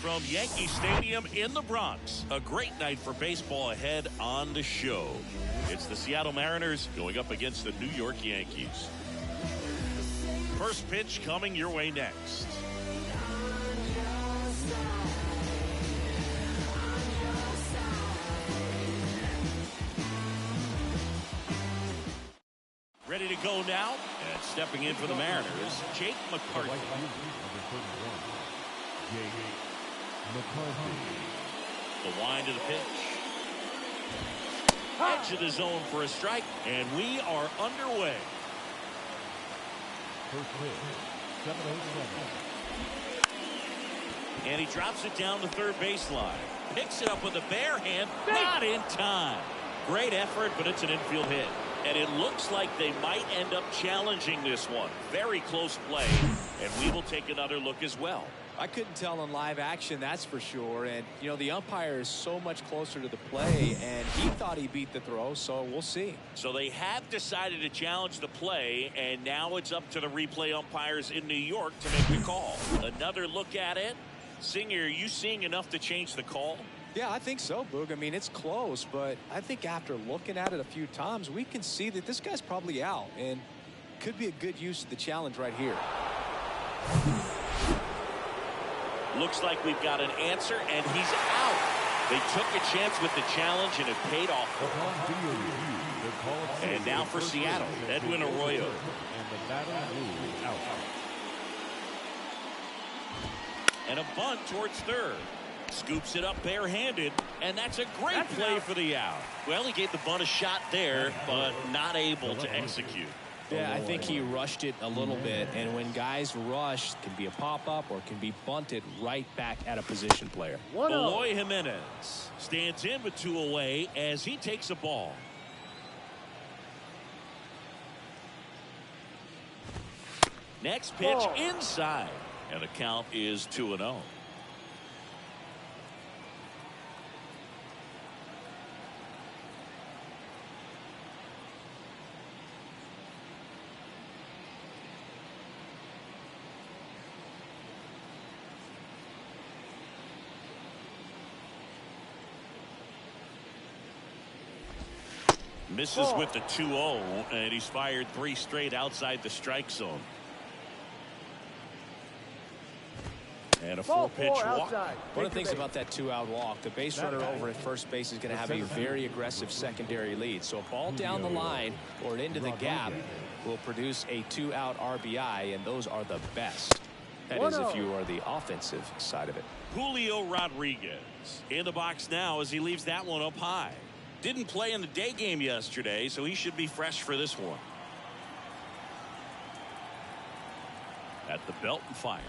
from Yankee Stadium in the Bronx. A great night for baseball ahead on the show. It's the Seattle Mariners going up against the New York Yankees. First pitch coming your way next. Ready to go now, and stepping in for the Mariners, Jake McCarthy. The wind of the pitch. Edge of the zone for a strike, and we are underway. And he drops it down the third baseline. Picks it up with a bare hand, not in time. Great effort, but it's an infield hit. And it looks like they might end up challenging this one. Very close play, and we will take another look as well. I couldn't tell in live action, that's for sure. And, you know, the umpire is so much closer to the play, and he thought he beat the throw, so we'll see. So they have decided to challenge the play, and now it's up to the replay umpires in New York to make the call. Another look at it. Singer, are you seeing enough to change the call? Yeah, I think so, Boog. I mean, it's close, but I think after looking at it a few times, we can see that this guy's probably out, and could be a good use of the challenge right here. Looks like we've got an answer, and he's out. They took a chance with the challenge, and it paid off. And now for Seattle, Edwin Arroyo. And a bunt towards third. Scoops it up barehanded, and that's a great play for the out. Well, he gave the bunt a shot there, but not able to execute. Yeah, I think he rushed it a little bit, and when guys rush, it can be a pop-up or it can be bunted right back at a position player. Eloy Jimenez stands in with two away as he takes a ball. Next pitch inside, and the count is 2-0. Misses with the 2-0, and he's fired 3 straight outside the strike zone. And a 4-pitch walk. One of the things about that 2-out walk, the base runner over at first base is going to have a very aggressive secondary lead. So a ball down the line or into the gap will produce a 2-out RBI, and those are the best. That is if you are the offensive side of it. Julio Rodriguez in the box now as he leaves that one up high. Didn't play in the day game yesterday, so he should be fresh for this one. At the belt and fires.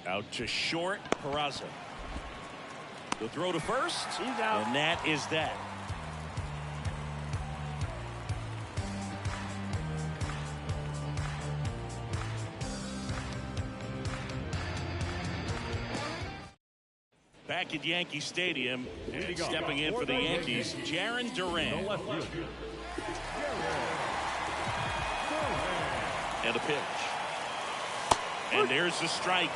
Out to short, Peraza. The throw to first, he's out. And that is that. Back at Yankee Stadium, and stepping in for the Yankees, Jarren Duran. And a pitch. And there's the strike.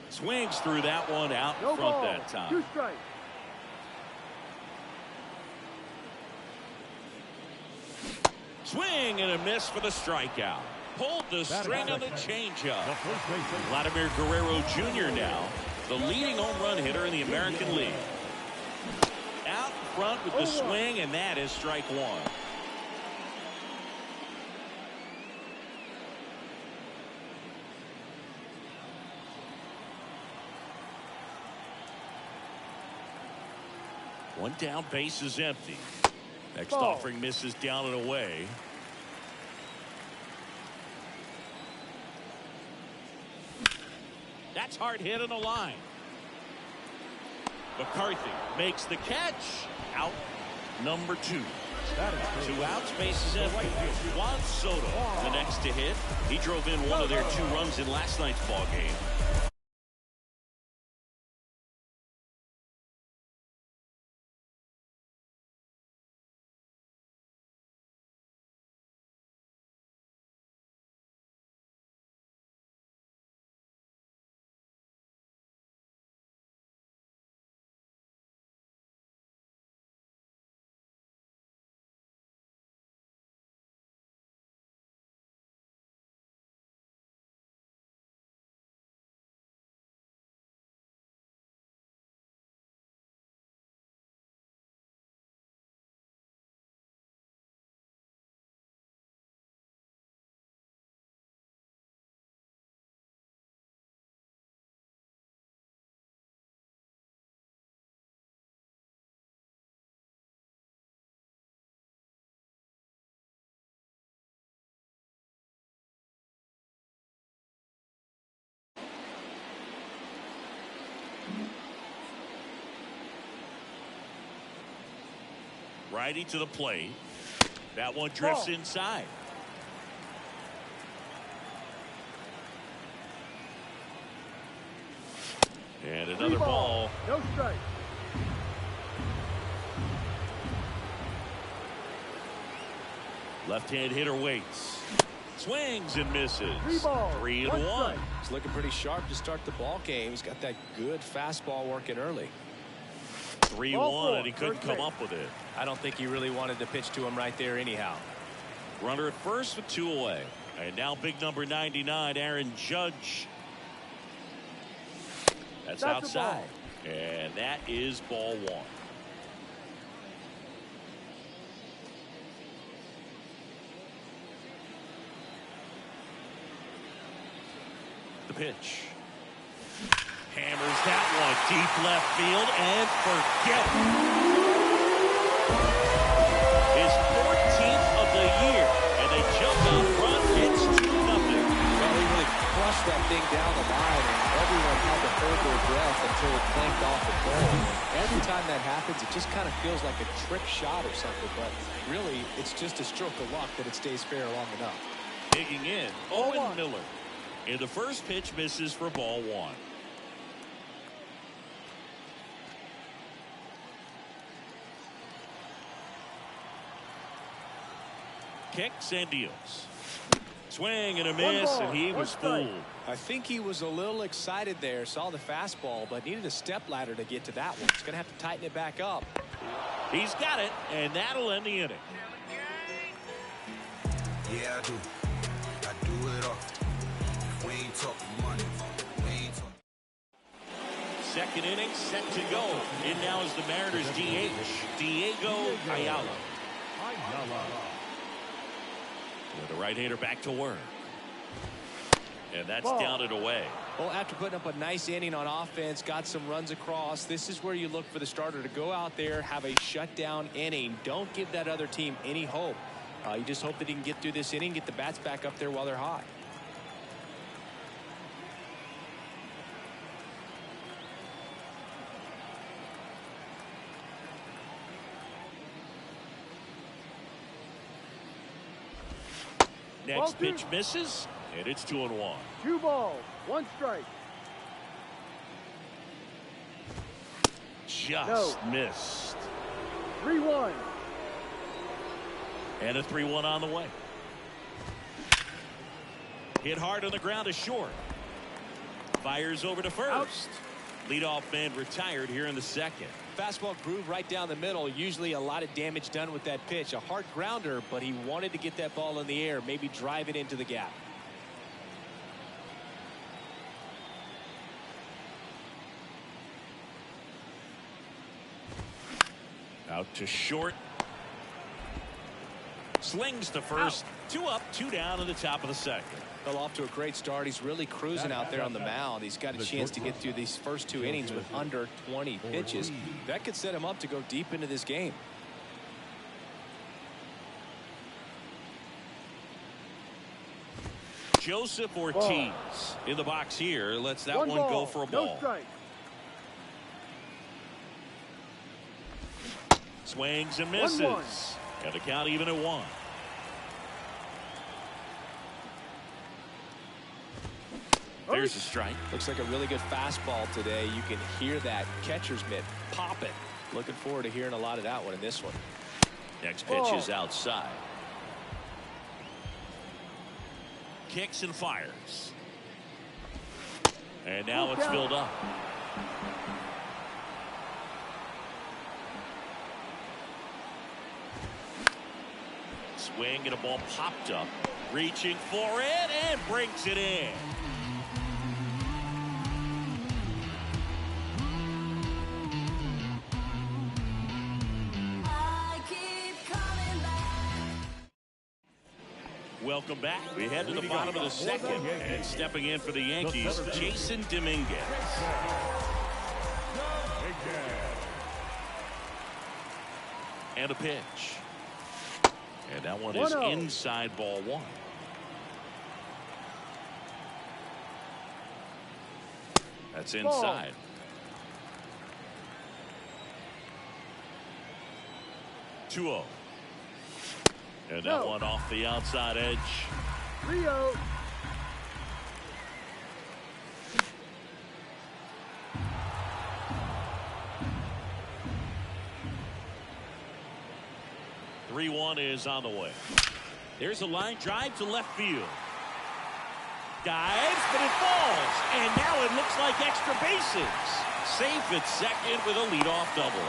Swings through that one out in front that time. 2 strikes. Swing and a miss for the strikeout. Pulled the string on the changeup. Vladimir Guerrero Jr. now, the leading home run hitter in the American League. Out in front with the swing, and that is strike 1. One down, base is empty. Next offering misses down and away. That's hard hit on the line. McCarthy makes the catch. Out number 2. 2 outs, bases empty. Juan Soto, the next to hit. He drove in one of their 2 runs in last night's ball game. Righty to the plate. That one drifts inside. And another ball. No strike. Left-hand hitter waits. Swings and misses. 3-1. He's looking pretty sharp to start the ball game. He's got that good fastball working early. 3-1, and he couldn't come up with it. I don't think he really wanted to pitch to him right there anyhow. Runner at first with 2 away. And now big number 99, Aaron Judge. That's outside. And that is ball 1. The pitch. Hammers that one deep left field and forget it. His 14th of the year, and they jump out front. It's 2-0. Well, he really crushed that thing down the line, and everyone had to hold their breath until it clanked off the pole. Every time that happens, it just kind of feels like a trick shot or something, but really, it's just a stroke of luck that it stays fair long enough. Digging in, Owen Miller. And the first pitch misses for ball 1. Kicks and deals. Swing and a miss, and he was fooled. I think he was a little excited there, saw the fastball, but needed a step ladder to get to that one. He's going to have to tighten it back up. He's got it, and that'll end the inning. Yeah, I do. I do it all. We ain't talking money. We ain't talking. Second inning set to go. In now is the Mariners DH, Diego Ayala. With the right-hander back to work. And that's down and away. Well, after putting up a nice inning on offense, got some runs across, this is where you look for the starter to go out there, have a shutdown inning. Don't give that other team any hope. You just hope that he can get through this inning, get the bats back up there while they're hot. Next pitch misses, and it's 2-1. 2 balls, 1 strike. Just missed. 3-1. And a 3-1 on the way. Hit hard on the ground to short. Fires over to first. Leadoff man retired here in the second. Fastball groove right down the middle. Usually a lot of damage done with that pitch. A hard grounder, but he wanted to get that ball in the air, maybe drive it into the gap. Out to short. Slings to first. 2 up, 2 down in the top of the second. Well, off to a great start. He's really cruising out there on the mound. He's got a chance to get through these first 2 innings with under 20 pitches. That could set him up to go deep into this game. Joseph Ortiz in the box here. Lets that one go for a ball. No strike. Swings and misses. 1-1. Got the count even at 1. There's a strike. Looks like a really good fastball today. You can hear that catcher's mitt popping. Looking forward to hearing a lot of that one in this one. Next pitch is outside. Kicks and fires. And now it's filled up. Swing and a ball popped up. Reaching for it and brings it in. Welcome back. We head to the bottom of the second. And stepping in for the Yankees, Jason Dominguez. And a pitch. And that one is inside ball 1. That's inside. 2-0. And that one off the outside edge. 3-0. One is on the way. There's a line drive to left field. Dives, but it falls. And now it looks like extra bases. Safe at second with a leadoff double.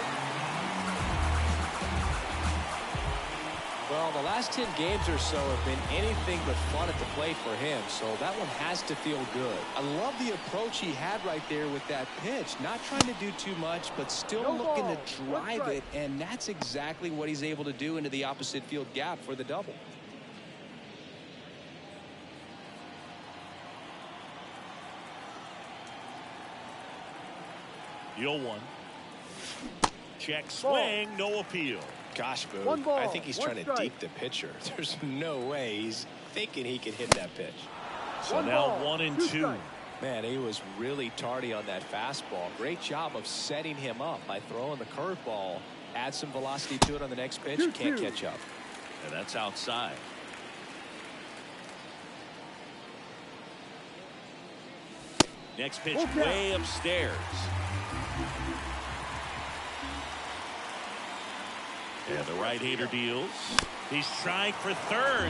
Well, the last 10 games or so have been anything but fun at the plate for him, so that one has to feel good. I love the approach he had right there with that pitch. Not trying to do too much, but still looking to drive it, and that's exactly what he's able to do into the opposite field gap for the double. The 0-1. Check swing, no appeal. Gosh, Boo, I think he's trying to deke the pitcher. There's no way he's thinking he can hit that pitch. So now 1-2. Man, he was really tardy on that fastball. Great job of setting him up by throwing the curveball. Add some velocity to it on the next pitch. Can't catch up. And that's outside. Next pitch way upstairs. And the right-hander deals. He's trying for third.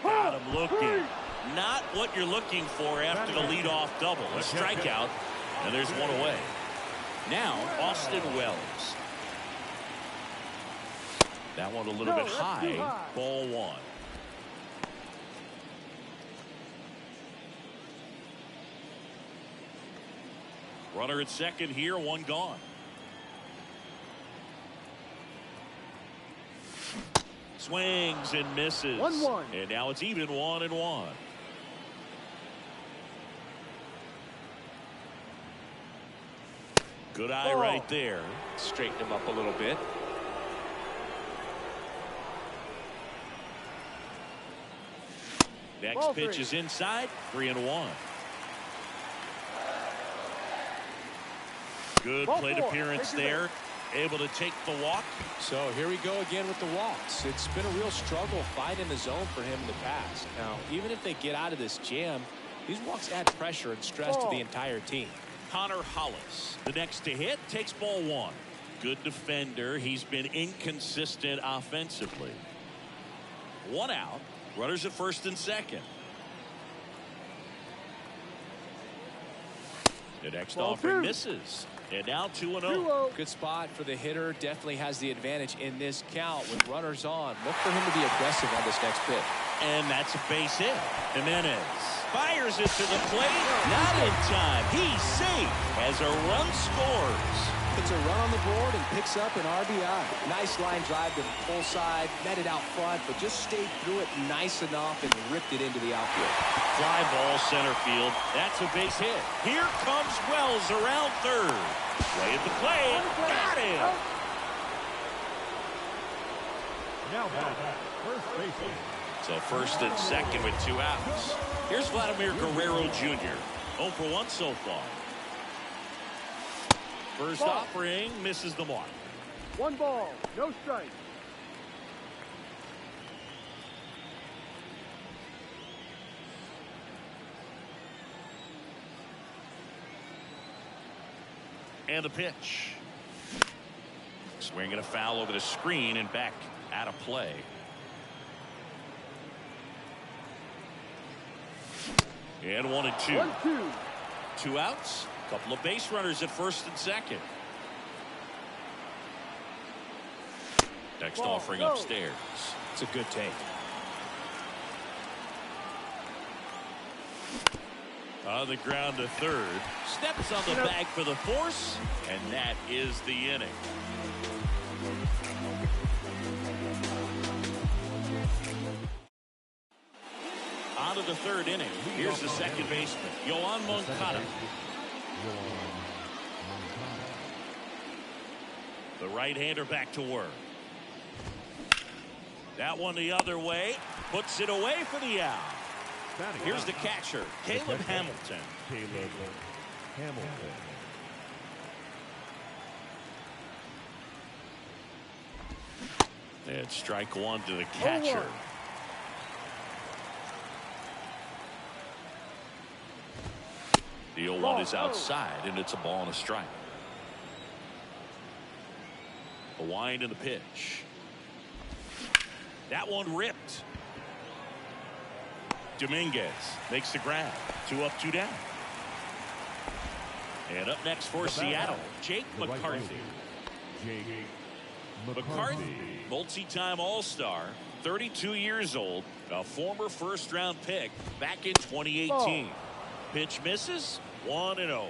Got him looking. Not what you're looking for after the leadoff double. A strikeout, and there's one away. Now, Austin Wells. That one a little bit high. Ball one. Runner at second here, one gone. Swings and misses. 1-1. And now it's even 1-1. Good eye right there. Straighten him up a little bit. Next pitch is inside. 3-1. Good plate appearance there. Able to take the walk. So here we go again with the walks. It's been a real struggle finding the zone for him in the past. Now, even if they get out of this jam, these walks add pressure and stress to the entire team. Connor Hollis, the next to hit, takes ball one. Good defender. He's been inconsistent offensively. One out. Runners at first and second. The next offering misses. And now 2-0. Good spot for the hitter. Definitely has the advantage in this count with runners on. Look for him to be aggressive on this next pitch. And that's a base hit. Jimenez fires it to the plate. Not in time. He's safe as a run scores. Puts a run on the board and picks up an RBI. Nice line drive to the full side. Met it out front, but just stayed through it nice enough and ripped it into the outfield. Fly ball center field. That's a base hit. Here comes Wells around third. Way at the plate. Got him. Now back. First baseman. So first and second with 2 outs. Here's Vladimir Guerrero Jr. 0 for 1 so far. First offering misses the mark. 1 ball, no strike. And the pitch. Swinging a foul over the screen and back out of play. And 1-2. 1-2. 2 outs. Couple of base runners at first and second. Next offering upstairs. It's a good take. On the ground to third. Steps on the bag for the force. And that is the inning. On to the third inning. Here's the second baseman, Yoan Moncada. The right-hander back to work. That one the other way. Puts it away for the out. Here's the catcher, Caleb Hamilton. Hamilton. And strike one to the catcher. The 0-1 is outside, and it's a ball and a strike. A wind in the pitch. That one ripped. Dominguez makes the grab. 2 up, 2 down. And up next for Seattle, Jake McCarthy. Jake McCarthy, multi-time All-Star, 32 years old, a former first-round pick back in 2018. Pitch misses, 1-0.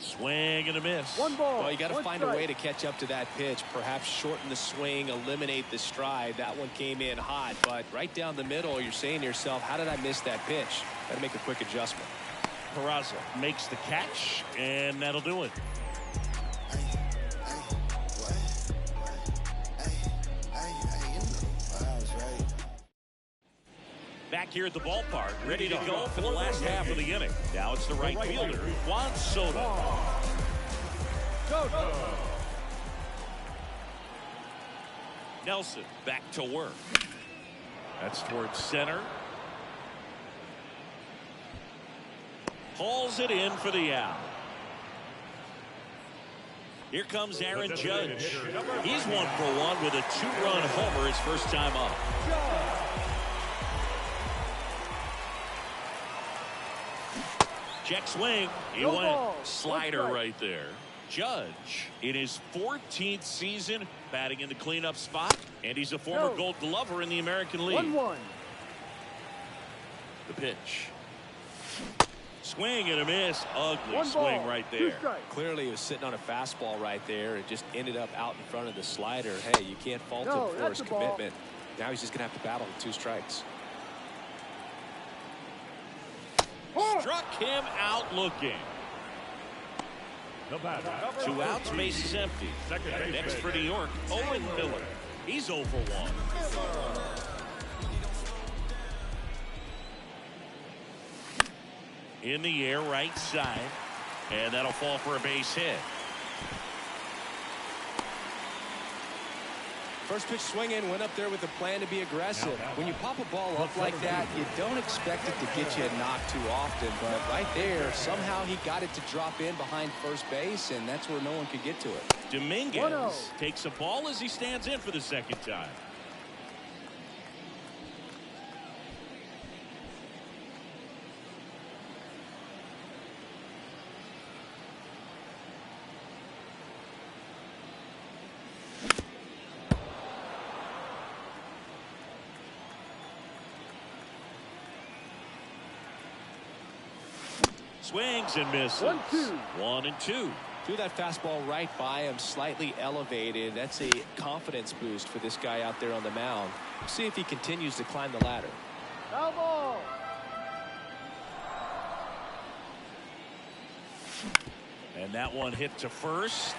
Swing and a miss. One ball. Well, you got to find a way to catch up to that pitch. Perhaps shorten the swing, eliminate the stride. That one came in hot, but right down the middle, you're saying to yourself, how did I miss that pitch? Got to make a quick adjustment. Peraza makes the catch, and that'll do it. Back here at the ballpark, ready to go for the last half of the inning. Now it's the right fielder, Juan Soto. Nelson back to work. That's towards center. Hauls it in for the out. Here comes Aaron Judge. He's 1 for 1 with a 2-run homer his first time up. Check swing. He went. Slider right there. Judge in his 14th season batting in the cleanup spot, and he's a former Gold Glover in the American League. 1-1. The pitch. Swing and a miss. Ugly swing right there. Clearly he was sitting on a fastball right there. It just ended up out in front of the slider. Hey, you can't fault him for his commitment. Now he's just going to have to battle with 2 strikes. Struck him out looking. 2 outs, base is empty. Next for New York, Owen Miller. He's 0 for 1. In the air, right side. And that'll fall for a base hit. First pitch swinging, went up there with a plan to be aggressive. When you pop a ball up like that, you don't expect it to get you a knock too often. But right there, somehow he got it to drop in behind first base, and that's where no one could get to it. Dominguez takes a ball as he stands in for the second time. Swings and misses. 1 and 2. Threw that fastball right by him, slightly elevated. That's a confidence boost for this guy out there on the mound. See if he continues to climb the ladder. Foul ball. And that one hit to first,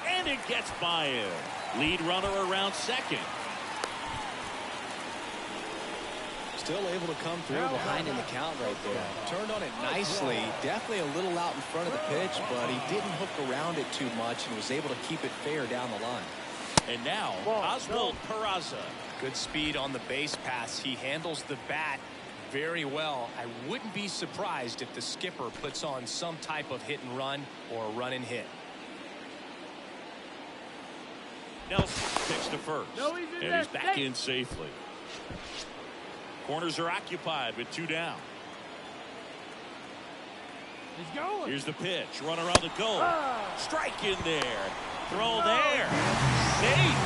and it gets by him. Lead runner around second. Still able to come through behind in the count right there. Turned on it nicely. Definitely a little out in front of the pitch, but he didn't hook around it too much and was able to keep it fair down the line. And now, Oswald Peraza. Good speed on the base pass. He handles the bat very well. I wouldn't be surprised if the skipper puts on some type of hit and run or a run and hit. Nelson picks to first, and he's back in safely. Corners are occupied with 2 down. He's going. Here's the pitch. Runner on the go. Strike in there. Throw there. Safe.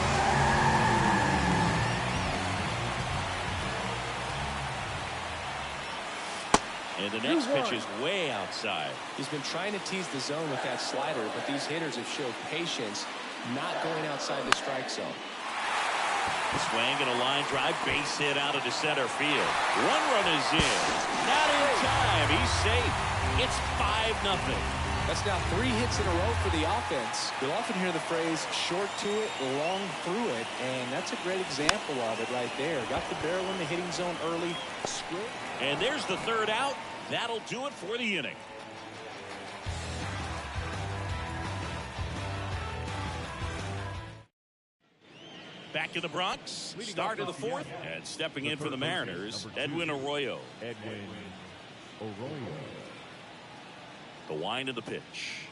And the next pitch is way outside. He's been trying to tease the zone with that slider, but these hitters have showed patience, not going outside the strike zone. Swing and a line drive, base hit out into center field. 1 run is in. Not in time. He's safe. It's 5-0. That's now 3 hits in a row for the offense. You'll often hear the phrase short to it, long through it, and that's that's a great example of it right there. Got the barrel in the hitting zone early. And there's the third out. That'll do it for the inning. Back in the Bronx, start of the fourth, and stepping in for the Mariners, Edwin Arroyo. The wind of the pitch.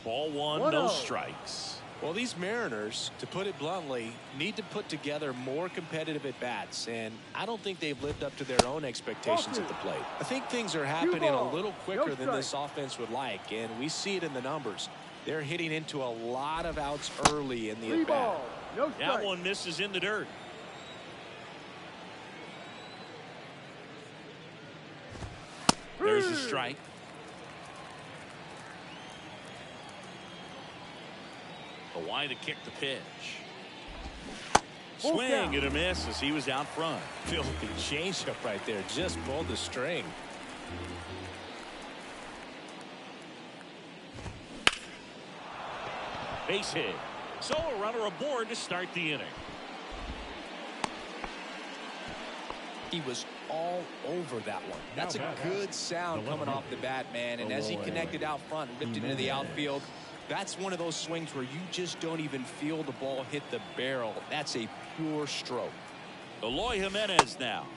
Ball one, no strikes. Well, these Mariners, to put it bluntly, need to put together more competitive at-bats, and I don't think they've lived up to their own expectations at the plate. I think things are happening a little quicker than this offense would like, and we see it in the numbers. They're hitting into a lot of outs early in the at-bat. That one misses in the dirt. There's a strike. The wind to kick the pitch. Swing and a miss as he was out front. Filthy changeup right there. Just pulled the string. Base hit. So a runner aboard to start the inning. He was all over that one. That's a good sound coming off the bat, man. And as he connected out front, ripped it into the outfield, that's one of those swings where you just don't even feel the ball hit the barrel. That's a pure stroke. Eloy Jimenez now.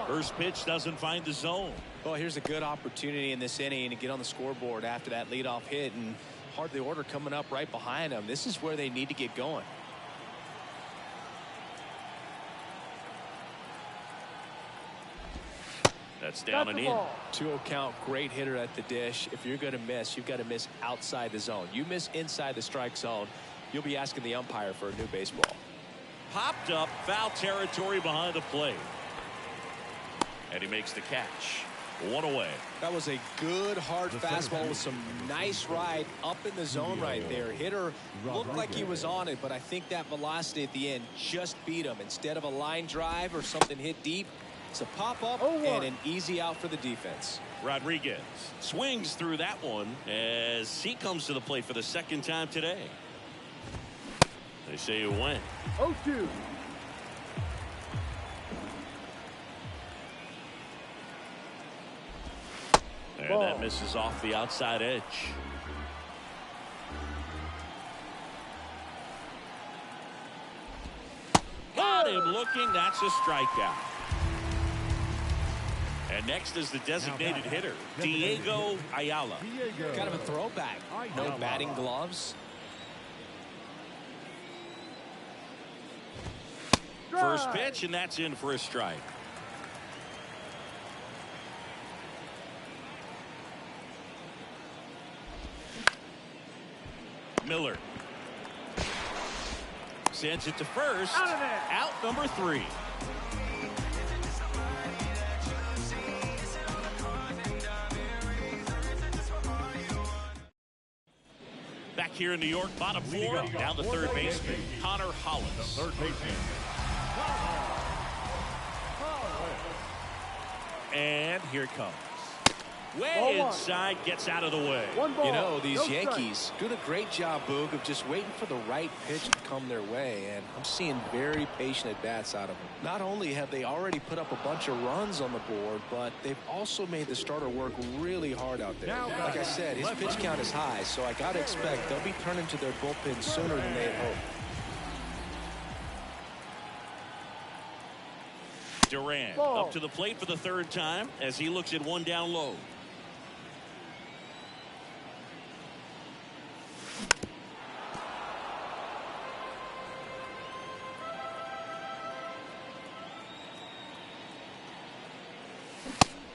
First pitch doesn't find the zone. Well, here's a good opportunity in this inning to get on the scoreboard after that leadoff hit, and hardly order coming up right behind them. This is where they need to get going. That's down and in. 2-0 count, great hitter at the dish. If you're going to miss, you've got to miss outside the zone. You miss inside the strike zone, you'll be asking the umpire for a new baseball. Popped up, foul territory behind the plate. And he makes the catch. One away. That was a good hard fastball with some nice ride up in the zone right there. Hitter looked like he was on it, but I think that velocity at the end just beat him. Instead of a line drive or something hit deep, it's a pop-up and an easy out for the defense. Rodriguez swings through that one as he comes to the plate for the second time today. They say it went. 0-2. And that misses off the outside edge. Got him looking. That's a strikeout. And next is the designated hitter, Diego Ayala. Kind of a throwback. No batting gloves. First pitch, and that's in for a strike. Miller sends it to first. Out number 3. Back here in New York, bottom 4, down the third baseman, Connor Hollis. And here it comes. Way inside, gets out of the way. You know, these Yankees doing a great job, Boog, of just waiting for the right pitch to come their way, and I'm seeing very patient at-bats out of them. Not only have they already put up a bunch of runs on the board, but they've also made the starter work really hard out there. Like I said, his pitch count is high, so I got to expect they'll be turning to their bullpen sooner than they had hoped. Durant up to the plate for the third time as he looks at one down low.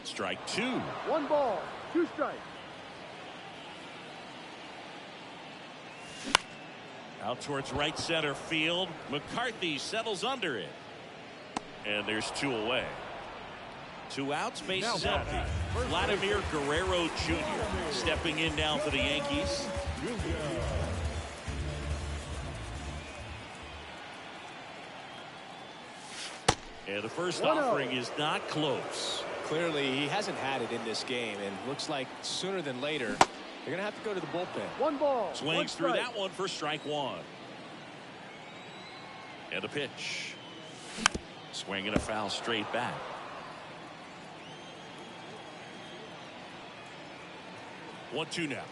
Strike 2. 1 ball, 2 strikes. Out towards right center field. McCarthy settles under it. And there's 2 away. 2 outs, bases empty. Vladimir Guerrero Jr. stepping in now for the Yankees. And the first offering is not close. Clearly, he hasn't had it in this game, and looks like sooner than later, they're going to have to go to the bullpen. 1 ball. Swings through that one for strike 1. And the pitch. Swing and a foul straight back. 1-2 now.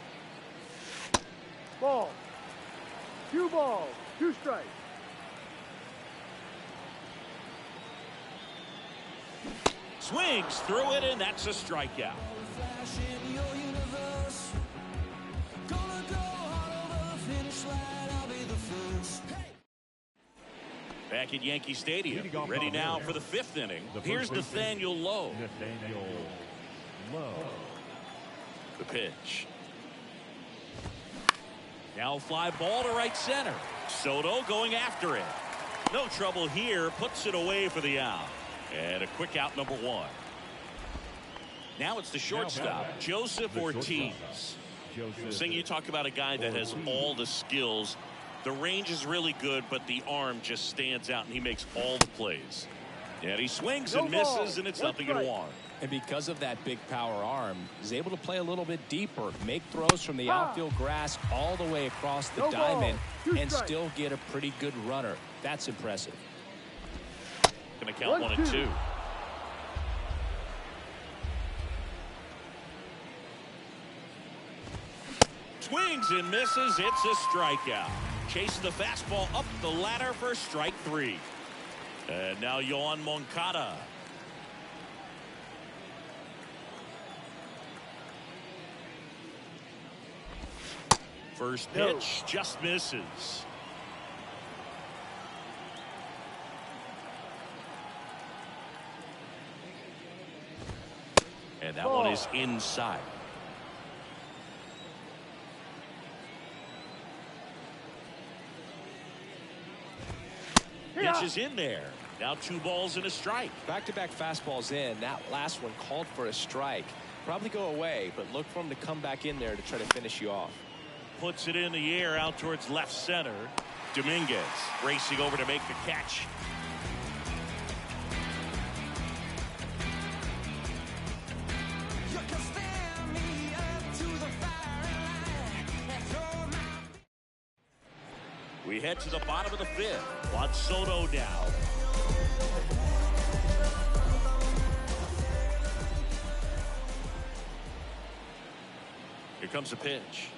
Ball. 2 balls, 2 strikes. Swings through it, and that's a strikeout. Back at Yankee Stadium, ready now for the 5th inning. Here's Nathaniel Lowe. The pitch. Now fly ball to right center. Soto going after it. No trouble here. Puts it away for the out. And a quick out, number 1. Now it's the shortstop, Joseph Ortiz. Sing, you talk about a guy that has all the skills. The range is really good, but the arm just stands out, and he makes all the plays. And he swings and misses, and it's nothing in 1. And because of that big power arm, he's able to play a little bit deeper, make throws from the outfield grass all the way across the diamond, and still get a pretty good runner. That's impressive. Going to count 1 and 2. Swings and misses. It's a strikeout. Chasing the fastball up the ladder for strike 3. And now Yoan Moncada. First pitch just misses. And that one is inside. Pitch is in there. Now 2 balls and a strike. Back-to-back fastballs in. That last one called for a strike. Probably go away, but look for him to come back in there to try to finish you off. Puts it in the air out towards left center. Dominguez racing over to make the catch. We head to the bottom of the 5th. Juan Soto now. Here comes a pitch.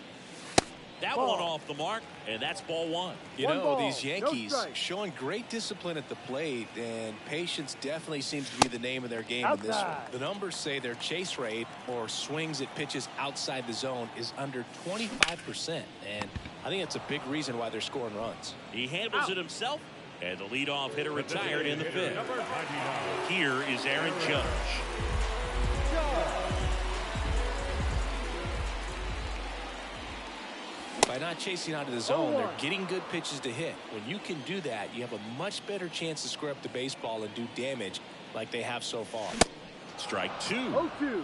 That one off the mark, and that's ball 1. You know, these Yankees showing great discipline at the plate, and patience definitely seems to be the name of their game in this one. The numbers say their chase rate, or swings at pitches outside the zone, is under 25%, and I think it's a big reason why they're scoring runs. He handles it himself, and the leadoff hitter retired in the 5th. Here is Aaron Judge. By not chasing out of the zone, they're getting good pitches to hit. When you can do that, you have a much better chance to square up the baseball and do damage like they have so far. Strike 2. 0-2.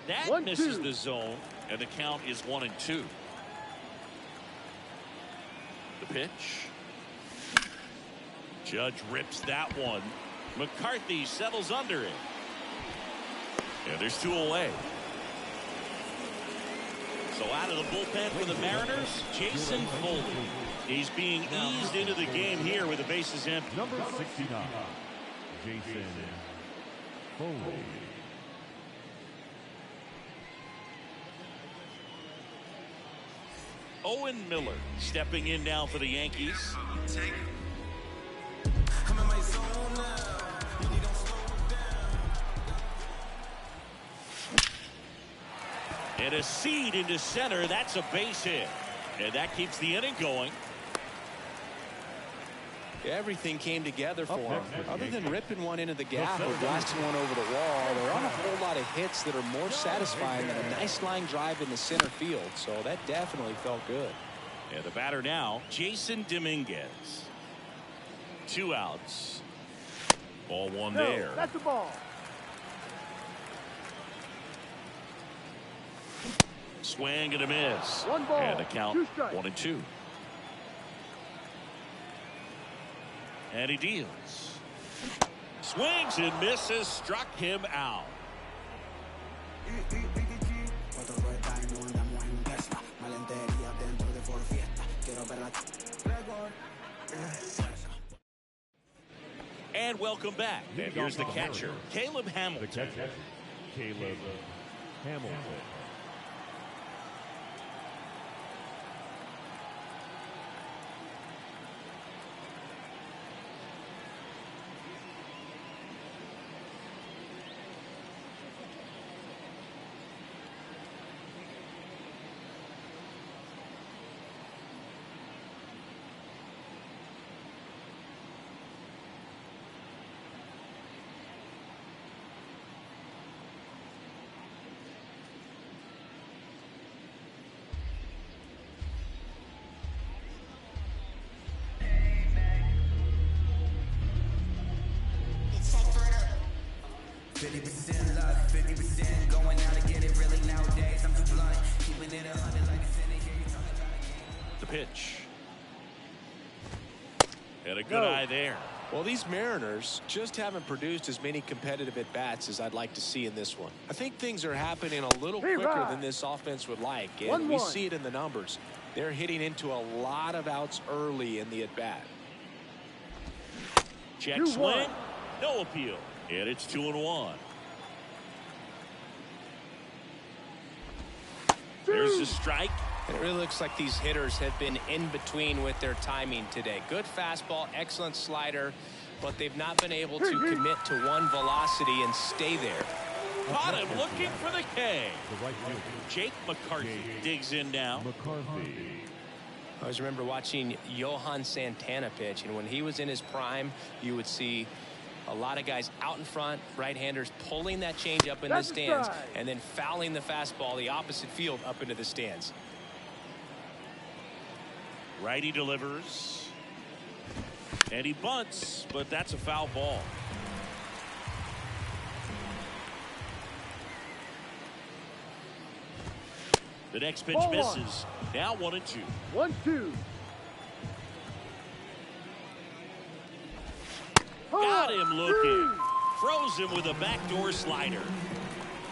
That misses the zone, and the count is 1 and 2. The pitch. Judge rips that one. McCarthy settles under it. And there's 2 away. So out of the bullpen for the Mariners, Jason Foley. He's being eased into the game here with the bases empty. Number 69, Jason Foley. Owen Miller stepping in now for the Yankees. And a seed into center. That's a base hit. And that keeps the inning going. Everything came together for him. Other than ripping one into the gap or blasting one over the wall, there aren't a whole lot of hits that are more satisfying than a nice line drive in the center field. So that definitely felt good. And the batter now, Jason Dominguez. 2 outs. Ball 1 there. That's the ball. Swing and a miss. 1 ball. And the count 2 strikes. 1 and 2. And he deals. Swings and misses. Struck him out. And welcome back. And here's the catcher, Caleb Hamilton. The catcher, Caleb Hamilton. The pitch. And a good eye there. Well, these Mariners just haven't produced as many competitive at-bats as I'd like to see in this one. I think things are happening a little quicker than this offense would like, and we see it in the numbers. They're hitting into a lot of outs early in the at-bat. Check swing. No appeal. And it's 2-1. There's the strike. It really looks like these hitters have been in between with their timing today. Good fastball, excellent slider, but they've not been able to commit to one velocity and stay there. Caught him looking for the K. The right fielder, Jake McCarthy digs in now. McCarthy. I always remember watching Johan Santana pitch, and when he was in his prime, you would see a lot of guys out in front, right-handers pulling that change up in the stands and then fouling the fastball the opposite field up into the stands. Righty delivers. And he bunts, but that's a foul ball. The next pitch misses. Now 1-2. 1-2. Got him looking. Froze him with a backdoor slider.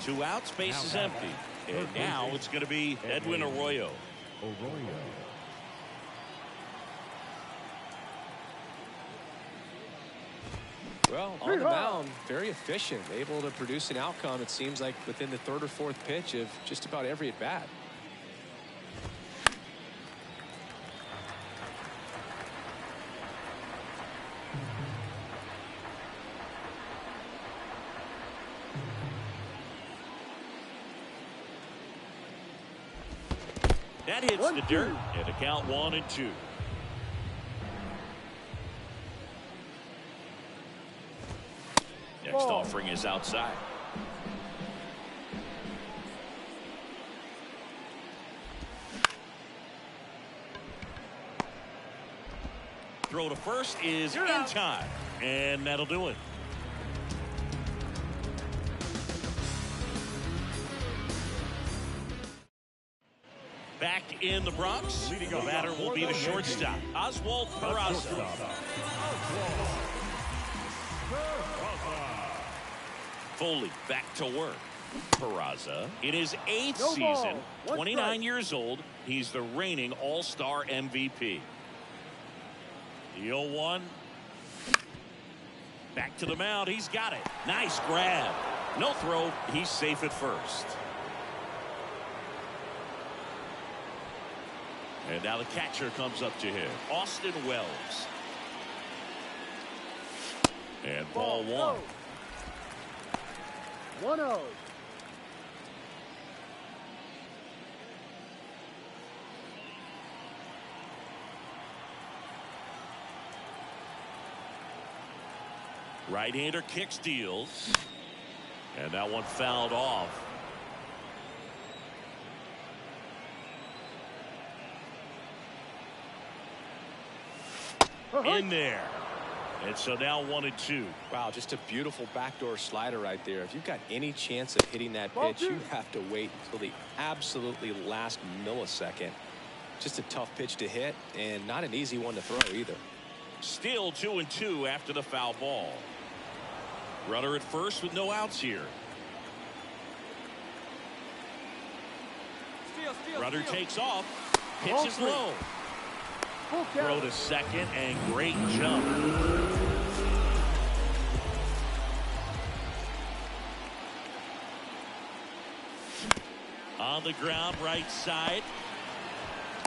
2 outs, base is empty. And now it's going to be Edwin Arroyo. Well, on the mound, very efficient, able to produce an outcome, it seems like, within the 3rd or 4th pitch of just about every at-bat. That hits the dirt, and the count 1-2. Next offering is outside. Throw to first is in time, and that'll do it. Back in the Bronx, the batter will be the shortstop, Oswald Peraza. Foley back to work. Peraza in his 8th season, 29 years old. He's the reigning All-Star MVP. The 0-1. Back to the mound. He's got it. Nice grab. No throw. He's safe at first. And now the catcher comes up to him, Austin Wells. And ball 1. 1-0. Right-hander kicks, deals. And that one fouled off. In there. And so now 1-2. Wow, just a beautiful backdoor slider right there. If you've got any chance of hitting that pitch, you have to wait until the absolutely last millisecond. Just a tough pitch to hit, and not an easy one to throw either. Still 2-2 after the foul ball. Runner at first with no outs here. Runner takes off. Pitches low. Throw to second, and great jump. On the ground, right side.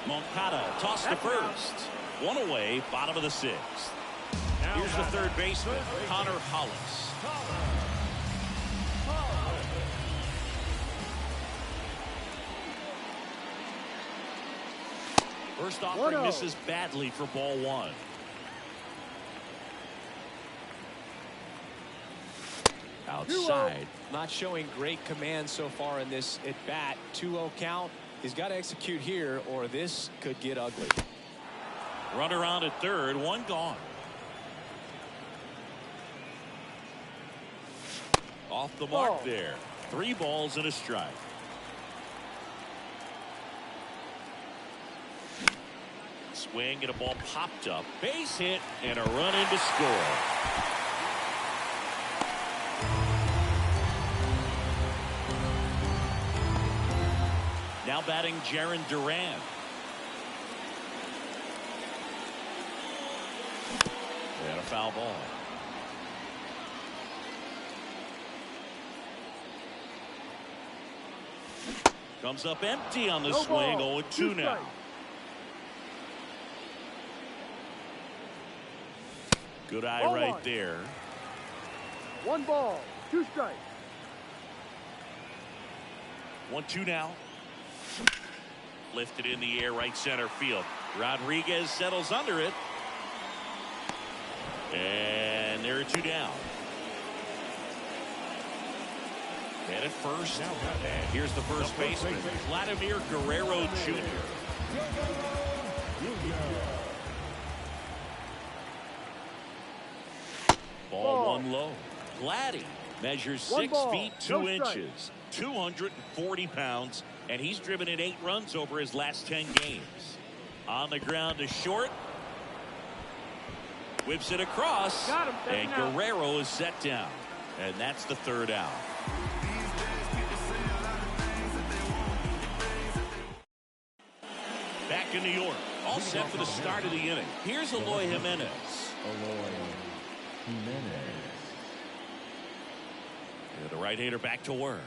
Moncada tossed to first. One away, bottom of the sixth. Here's the third baseman, Connor Hollis. First offering misses badly for ball one. Outside. Not showing great command so far in this at bat. 2-0 count. He's got to execute here or this could get ugly. Runner on at third, one gone. Off the mark there. 3 balls and a strike. Swing and a ball popped up. Base hit and a run in to score. Now batting Jarren Duran. And a foul ball. Comes up empty on the swing. 0-2 now. Good eye right there. 1 ball, 2 strikes. 1-2 now. Lifted in the air, right center field. Rodriguez settles under it. And there are 2 down. And at first. And here's the first baseman, Vladimir Guerrero Jr. Ball 1 low. Vladdy measures 6 feet 2 inches. 240 pounds. And he's driven in 8 runs over his last 10 games. On the ground to short. Whips it across. And Guerrero is set down. And that's the 3rd out. Back in New York. All set for the start of the inning. Here's Eloy Jimenez. And the right-hander back to work.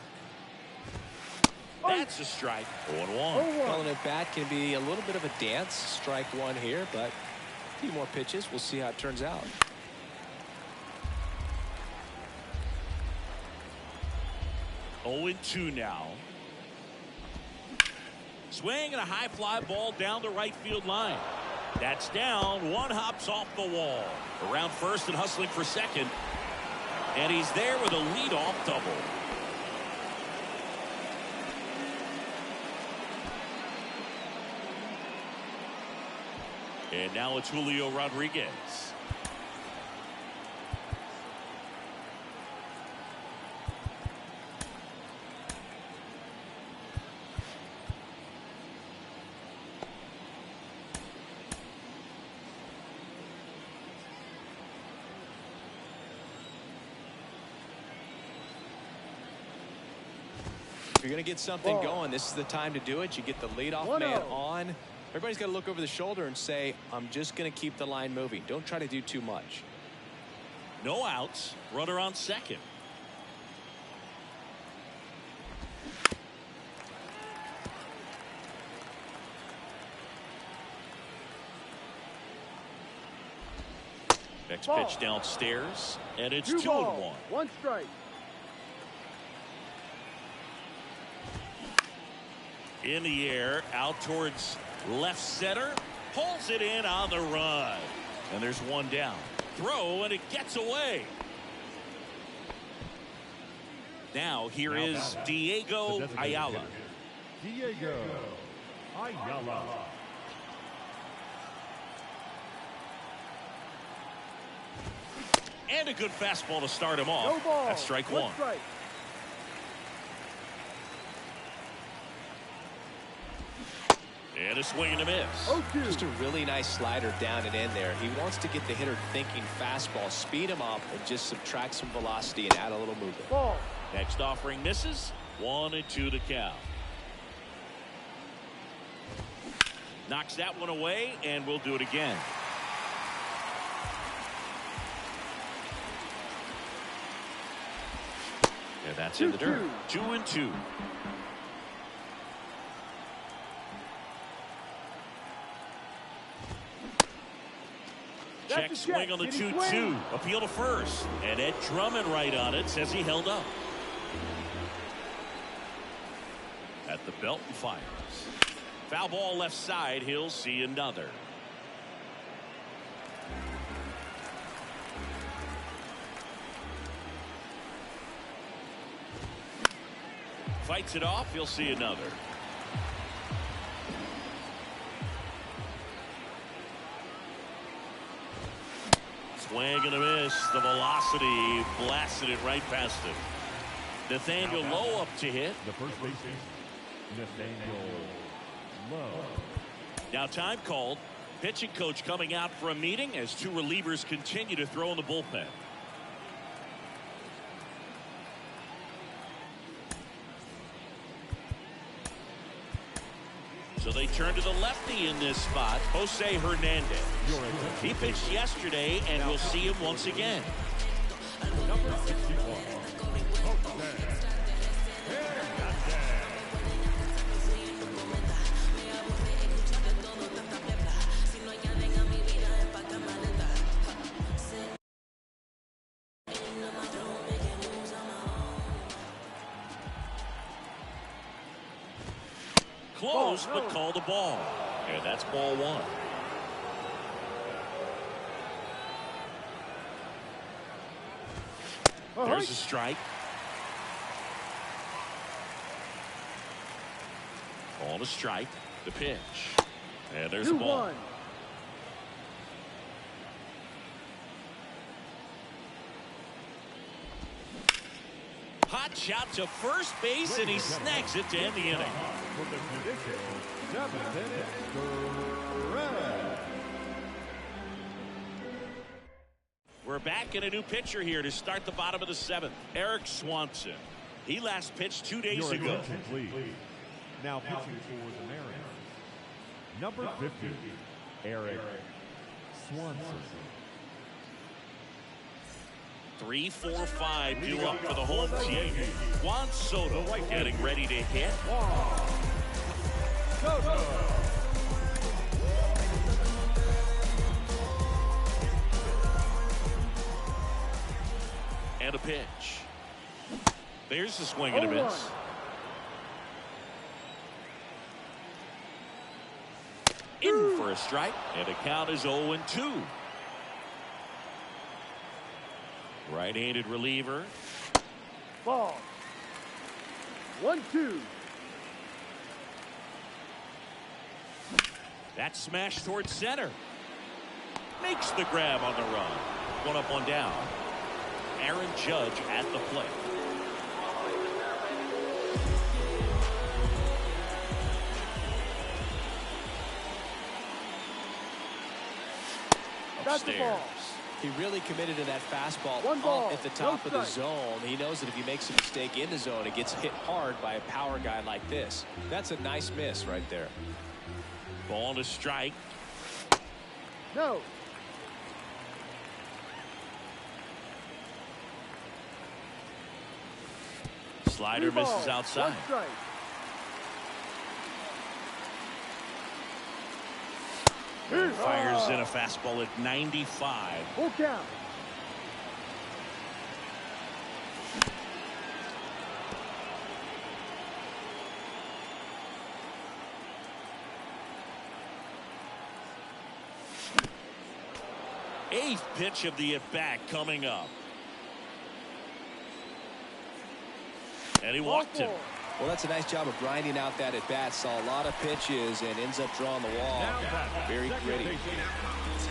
That's a strike. 0-1. Calling it bat can be a little bit of a dance. Strike 1 here, but a few more pitches. We'll see how it turns out. Oh, 2 now. Swing and a high fly ball down the right field line. That's down. 1 hops off the wall. Around first and hustling for second. And he's there with a leadoff double. And now it's Julio Rodriguez. If you're going to get something going, this is the time to do it. You get the leadoff man on. Everybody's got to look over the shoulder and say, I'm just going to keep the line moving. Don't try to do too much. No outs. Runner on second. Next pitch downstairs, and it's 2-1. 1 strike. In the air, out towards left center, pulls it in on the run, and there's 1 down. Throw, and it gets away. Now here is Diego Ayala. Diego Ayala. And a good fastball to start him off. That's strike 1. Strike. And a swing and a miss. Just a really nice slider down and in there. He wants to get the hitter thinking fastball, speed him up, and just subtract some velocity and add a little movement. Ball. Next offering misses. 1-2 to count. Knocks that one away, and we'll do it again. And that's in the dirt. 2-2. Check swing on the 2-2. Appeal to first. And Ed Drummond right on it, says he held up. At the belt and fires. Foul ball left side. He'll see another. Fights it off. He'll see another. Swing and a miss. The velocity blasted it right past him. Nathaniel Lowe up to hit. The first baseman, Nathaniel Lowe. Now time called. Pitching coach coming out for a meeting as two relievers continue to throw in the bullpen. So they turn to the lefty in this spot, Jose Hernandez. He pitched yesterday, and we'll see him once again. Number 61, Jose Close, but called the ball. And that's ball one. There's a strike. Ball to strike. The pitch. And there's a ball. 2-1. Hot shot to first base, and he snags it to end the inning. From the tradition, 7th inning, Red. We're back in a new pitcher here to start the bottom of the 7th. Eric Swanson. He last pitched 2 days ago. Attention, please. Now pitching for the Mariners, number 50, Eric Swanson. 3, 4, 5 due up for the home team. Juan Soto getting ready to hit. And a pitch. There's the swing and a miss. In for a strike, and the count is 0-2. Right-handed reliever. Ball. 1-2. That smash towards center. Makes the grab on the run. 1 up, 1 down. Aaron Judge at the plate. Upstairs. He really committed to that fastball at the top of the zone. He knows that if he makes a mistake in the zone, it gets hit hard by a power guy like this. That's a nice miss right there. Ball to strike. No. Slider misses outside. Fires in a fastball at 95. Full count. Eighth pitch of the at-bat coming up. And he walked him. Well, that's a nice job of grinding out that at-bat. Saw a lot of pitches and ends up drawing the wall. Very gritty.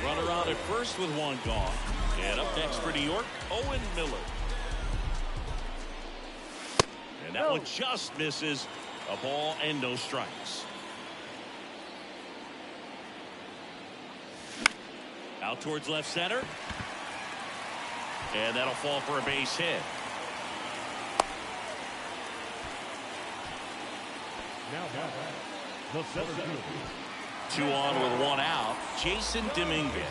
Runner on at first with 1 gone. And up next for New York, Owen Miller. And that one just misses. A ball and no strikes. Out towards left center. And that'll fall for a base hit. Now the center field. 2 on with 1 out. Jason Dominguez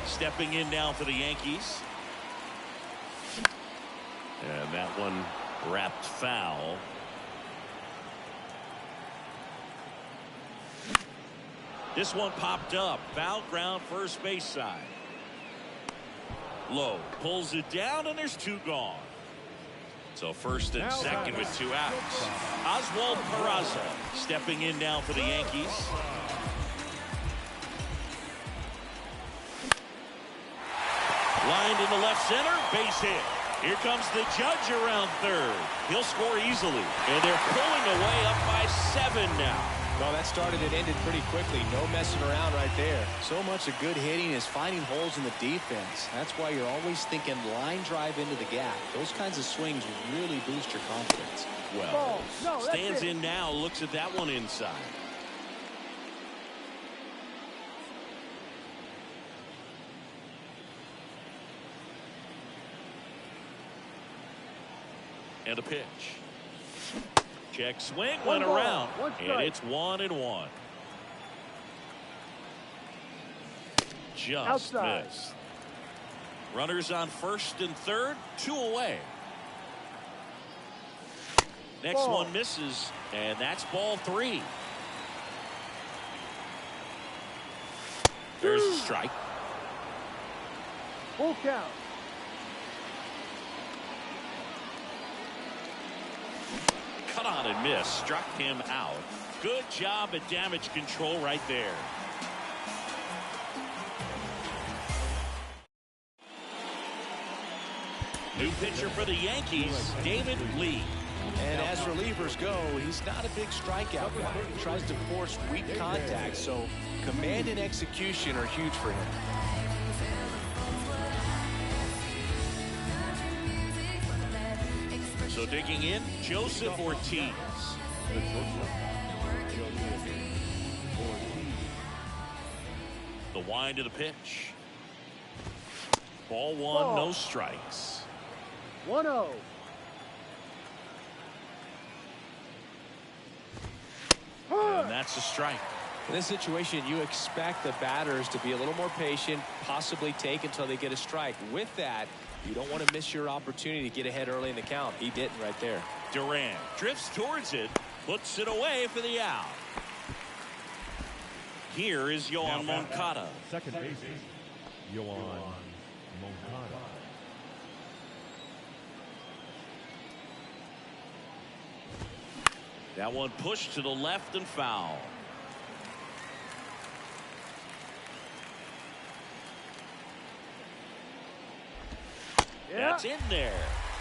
stepping in now for the Yankees. And that one wrapped foul. This one popped up. Foul ground first base side. Low pulls it down, and there's 2 gone. So first and second with 2 outs. Oswald Peraza stepping in now for the Yankees. Lined in the left center, base hit. Here comes the judge around third. He'll score easily, and they're pulling away up by 7 now. Well, that started and ended pretty quickly. No messing around right there. So much of good hitting is finding holes in the defense. That's why you're always thinking line drive into the gap. Those kinds of swings really boost your confidence. Well, stands in now, looks at that one inside. And a pitch. Check swing, went around, and it's 1-1. Just outside. missed. Runners on first and third, 2 away. Next one misses, and that's ball 3. There's a strike. Full count. Cut on and miss. Struck him out. Good job at damage control right there. New pitcher for the Yankees, David Lee. And as relievers go, he's not a big strikeout guy. He tries to force weak contact, so command and execution are huge for him. So digging in, Joseph Ortiz. The wind of the pitch. Ball 1, no strikes. 1-0. And that's a strike. In this situation, you expect the batters to be a little more patient, possibly take until they get a strike. With that, you don't want to miss your opportunity to get ahead early in the count. He didn't right there. Duran drifts towards it, puts it away for the out. Here is Yoan Moncada. Second baseman, Yoan Moncada. That one pushed to the left and foul. That's in there.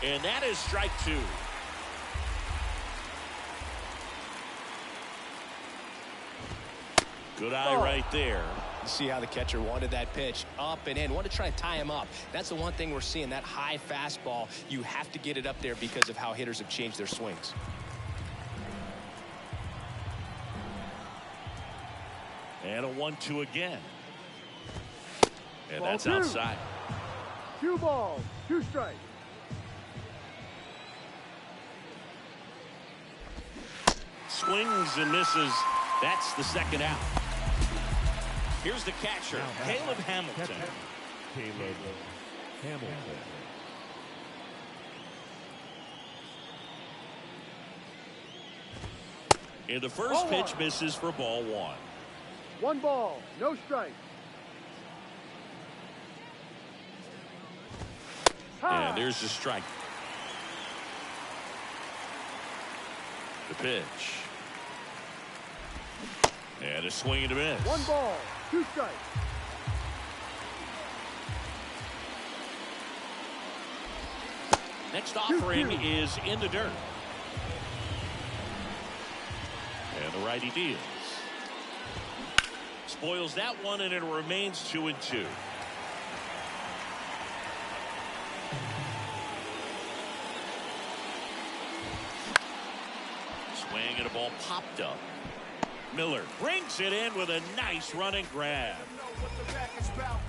And that is strike 2. Good eye right there. You see how the catcher wanted that pitch up and in. Want to try to tie him up. That's the one thing we're seeing, that high fastball. You have to get it up there because of how hitters have changed their swings. And a 1-2 again. And Ball that's 2. outside. 2 balls, 2 strikes. Swings and misses. That's the second out. Here's the catcher, Caleb Hamilton. Caleb Hamilton. And the first pitch misses for ball 1. 1 ball, no strike. And there's the strike. The pitch. And a swing and a miss. 1 ball, 2 strikes. Next offering is in the dirt. And the righty deals. Spoils that one, and it remains 2-2. Swing and a ball popped up. Miller brings it in with a nice running grab.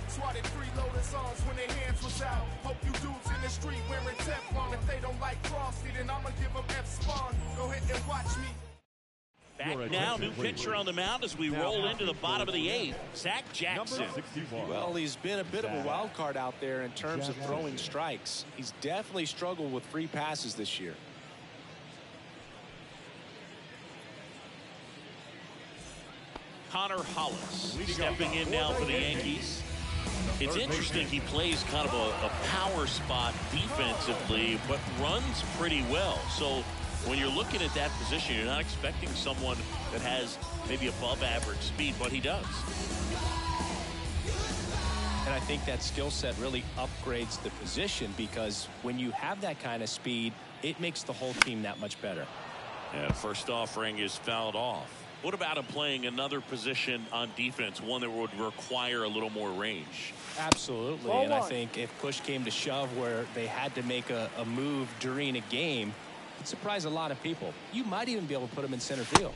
Swatted freeloaders arms when their hands was out. Hope you dudes in the street wearing Teflon. If they don't like Frosty, then I'ma give them F-Spawn. Go ahead and watch me. Back now, new pitcher on the mound as we roll into the bottom of the 8th. Zach Jackson. Well, he's been a bit of a wild card out there in terms of throwing strikes. He's definitely struggled with free passes this year. Connor Hollis stepping in now for the Yankees. It's interesting. He plays kind of a power spot defensively, but runs pretty well. So when you're looking at that position, you're not expecting someone that has maybe above average speed, but he does. And I think that skill set really upgrades the position, because when you have that kind of speed, it makes the whole team that much better. And first offering is fouled off. What about him playing another position on defense, one that would require a little more range? Absolutely. And I think if push came to shove where they had to make a move during a game, it'd surprise a lot of people. You might even be able to put him in center field.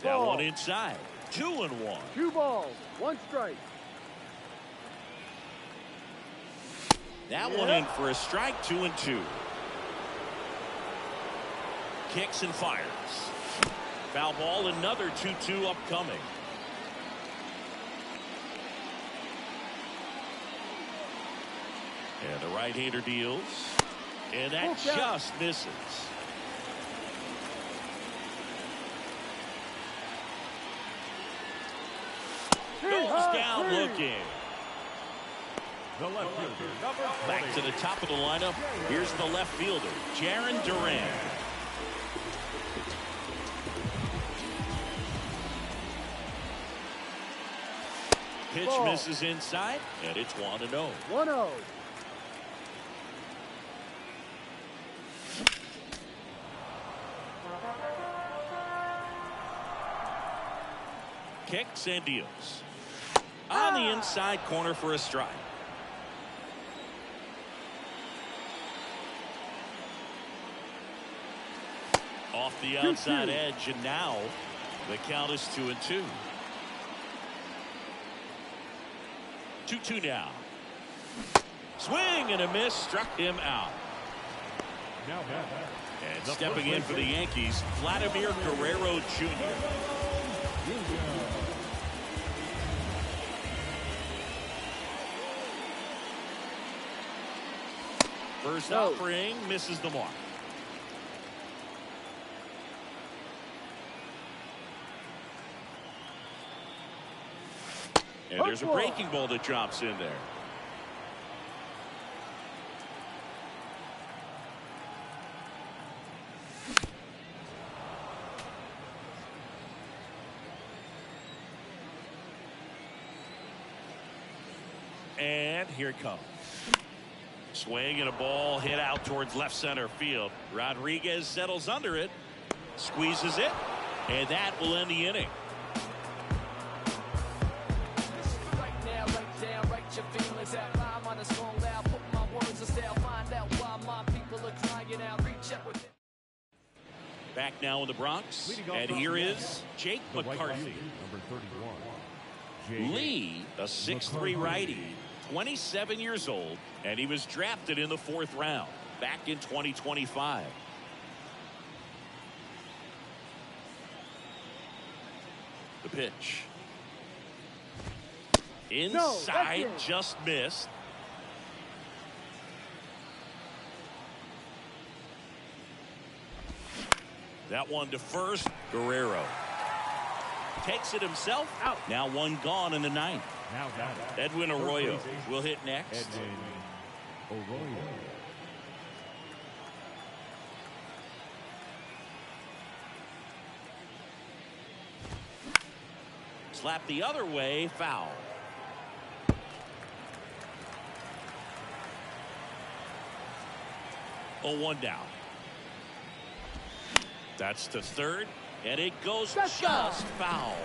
That one inside. 2-1. 2 balls, 1 strike. That one in for a strike. 2-2. Kicks and fires. Foul ball. Another 2-2 upcoming. And the right-hander deals. And that just misses. Goes down looking. The left fielder, number 20. Back to the top of the lineup. Here's the left fielder, Jarren Duran. Pitch misses inside, and it's 1-0. 1-0. Kicks and deals. On the inside corner for a strike. Off the outside edge, and now the count is 2-2. 2-2 now. Swing and a miss, struck him out. Now back. And stepping in for the Yankees, Vladimir Guerrero Jr. First offering misses the mark. And there's a breaking ball that drops in there. And here it comes. Swing and a ball hit out towards left center field. Rodriguez settles under it, squeezes it, and that will end the inning. Back now in the Bronx, and here is Jake McCarthy. Number 31. Lee, a 6'3" righty, 27 years old, and he was drafted in the 4th round back in 2025. The pitch. Inside, just missed. That one to first. Guerrero takes it himself out. Now one gone in the 9th. Now batting. Edwin Arroyo will hit next. Edwin Arroyo. Slap the other way, foul. Oh, 1 down. That's to third, and it goes just foul.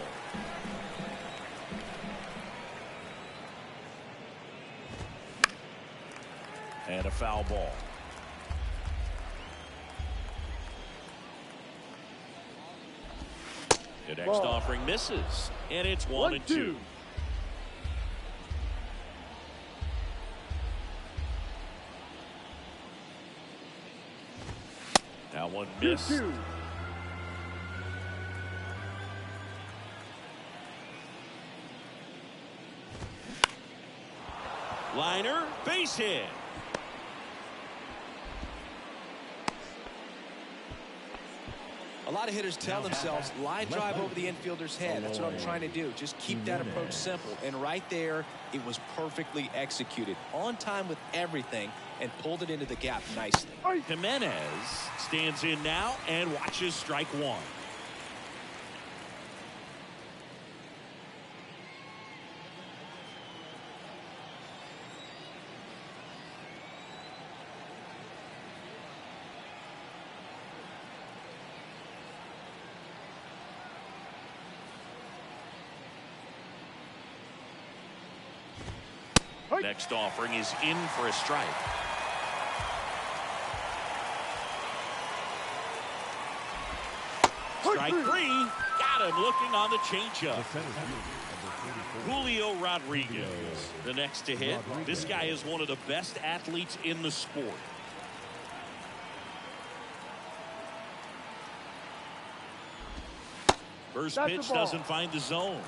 And a foul ball. The next offering misses, and it's 1-2. Now one missed. Liner, base hit. A lot of hitters tell themselves, line drive over the infielder's head. That's what I'm trying to do. Just keep that approach simple. And right there, it was perfectly executed. On time with everything, and pulled it into the gap nicely. Jimenez stands in now and watches strike one. Next offering is in for a strike. Strike three. Got him looking on the changeup. Julio Rodriguez, the next to hit. This guy is one of the best athletes in the sport. First pitch doesn't find the zone.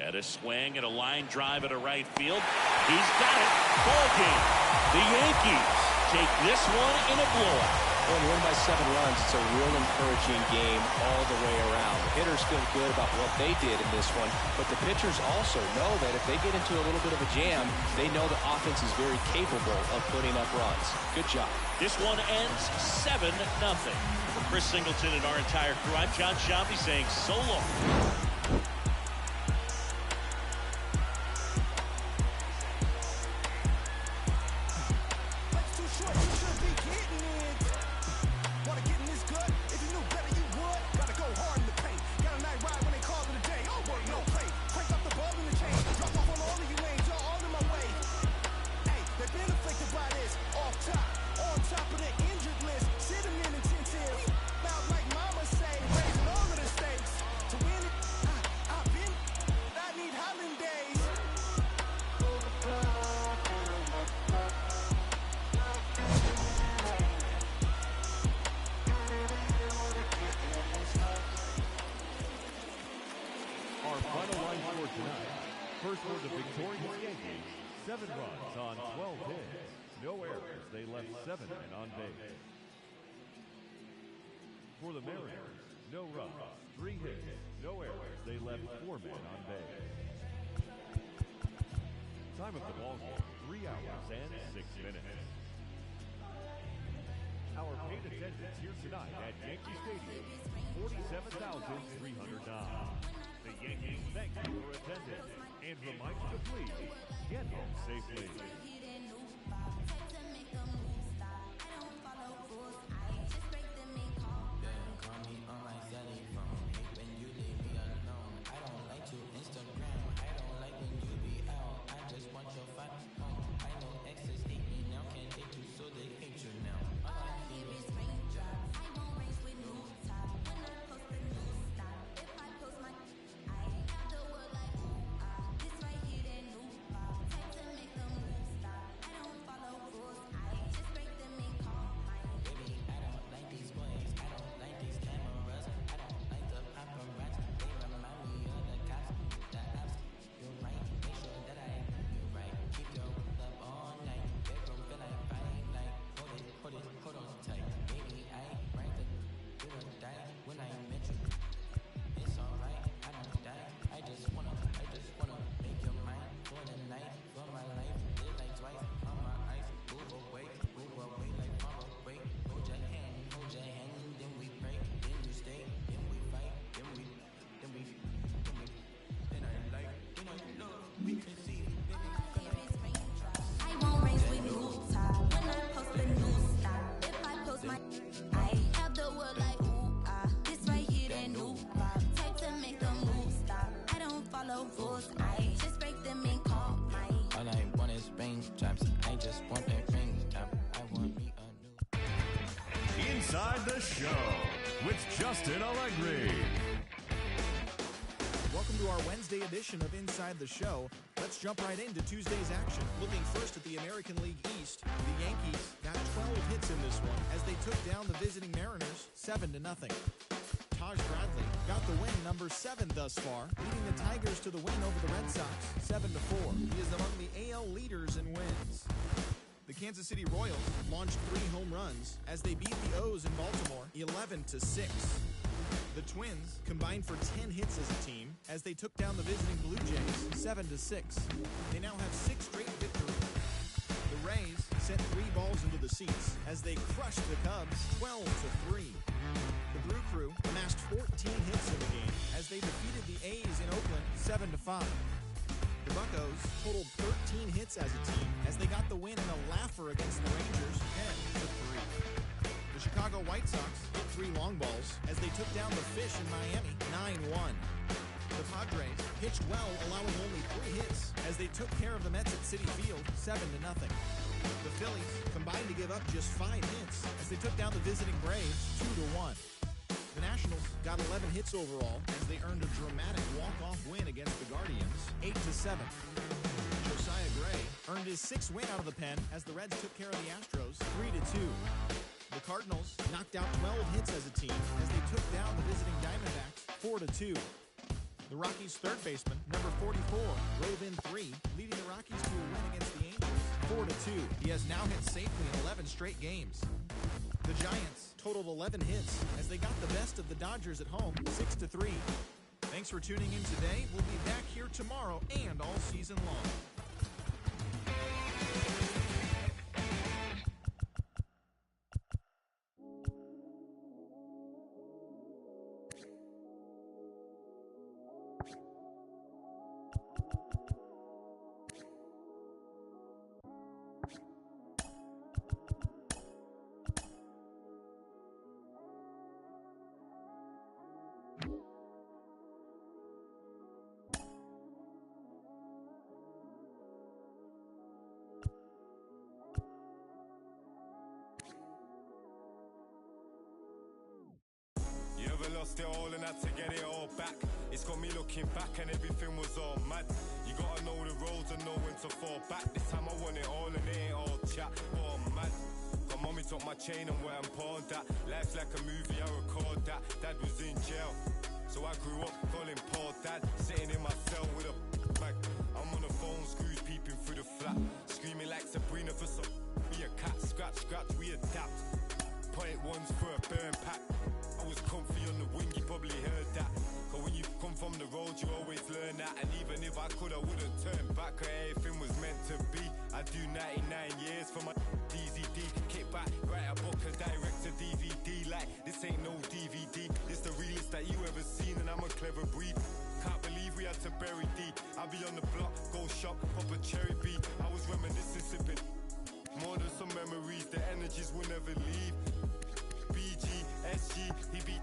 At a swing and a line drive at a right field. He's got it. Ball game. The Yankees take this one in a blowout. When you win by 7 runs, it's a real encouraging game all the way around. The hitters feel good about what they did in this one, but the pitchers also know that if they get into a little bit of a jam, they know the offense is very capable of putting up runs. Good job. This one ends 7-0. For Chris Singleton and our entire crew, I'm John Shambi saying so long. First for the victorious Yankees, 7 runs on 12 hits. No errors. They left 7 men on base. For the Mariners, no runs, 3 hits. No errors. They left 4 men on base. Time of the ball game, 3 hours and 6 minutes. Our paid attendance here tonight at Yankee Stadium, 47,309. The Yankees thank you for attending and remind you to please get home safely. Inside the Show with Justin Allegri. Welcome to our Wednesday edition of Inside the Show. Let's jump right into Tuesday's action. Looking first at the American League East, the Yankees got 12 hits in this one as they took down the visiting Mariners 7-0. Taj Bradley got the win, number 7 thus far, leading the Tigers to the win over the Red Sox 7-4. He is among the AL leaders in wins. The Kansas City Royals launched 3 home runs as they beat the O's in Baltimore 11-6. The Twins combined for 10 hits as a team as they took down the visiting Blue Jays 7-6. They now have 6 straight victories. The Rays sent 3 balls into the seats as they crushed the Cubs 12-3. The Brew Crew amassed 14 hits in the game as they defeated the A's in Oakland 7-5. The Buccos totaled 13 hits as a team as they got the win in a laugher against the Rangers 10-3. The Chicago White Sox hit 3 long balls as they took down the Fish in Miami 9-1. The Padres pitched well, allowing only 3 hits as they took care of the Mets at Citi Field 7-0. The Phillies combined to give up just 5 hits as they took down the visiting Braves 2-1. The Nationals got 11 hits overall as they earned a dramatic walk-off win against the Guardians 8-7. Josiah Gray earned his 6th win out of the pen as the Reds took care of the Astros 3-2. The Cardinals knocked out 12 hits as a team as they took down the visiting Diamondbacks 4-2. The Rockies' third baseman, number 44, drove in 3, leading the Rockies to a win against the Angels 4-2. He has now hit safely in 11 straight games. The Giants totaled 11 hits as they got the best of the Dodgers at home 6-3. Thanks for tuning in today. We'll be back here tomorrow and all season long. Lost it all and had to get it all back. It's got me looking back and everything was all mad. You gotta know the roads and know when to fall back. This time I want it all and it ain't all chat. Oh, I'm mad. Got mommy took my chain and where I'm pawned at. Life's like a movie, I record that. Dad was in jail, so I grew up calling Paul Dad. Sitting in my cell with a bag. I'm on the phone, screws peeping through the flat. Screaming like Sabrina for some. Be a cat, scratch, scratch, we adapt. Point ones for a burn pack. I was comfy on the wing, you probably heard that. But when you come from the road, you always learn that. And even if I could, I wouldn't turn back. Everything was meant to be. I do 99 years for my DZD. Kick back, write a book and direct to DVD. Like, this ain't no DVD. It's the realest that you ever seen, and I'm a clever breed. Can't believe we had to bury D. I'll be on the block, go shop, pop a cherry B. I was reminiscing, sipping more than some memories. The energies will never leave. BG, SG, he beat.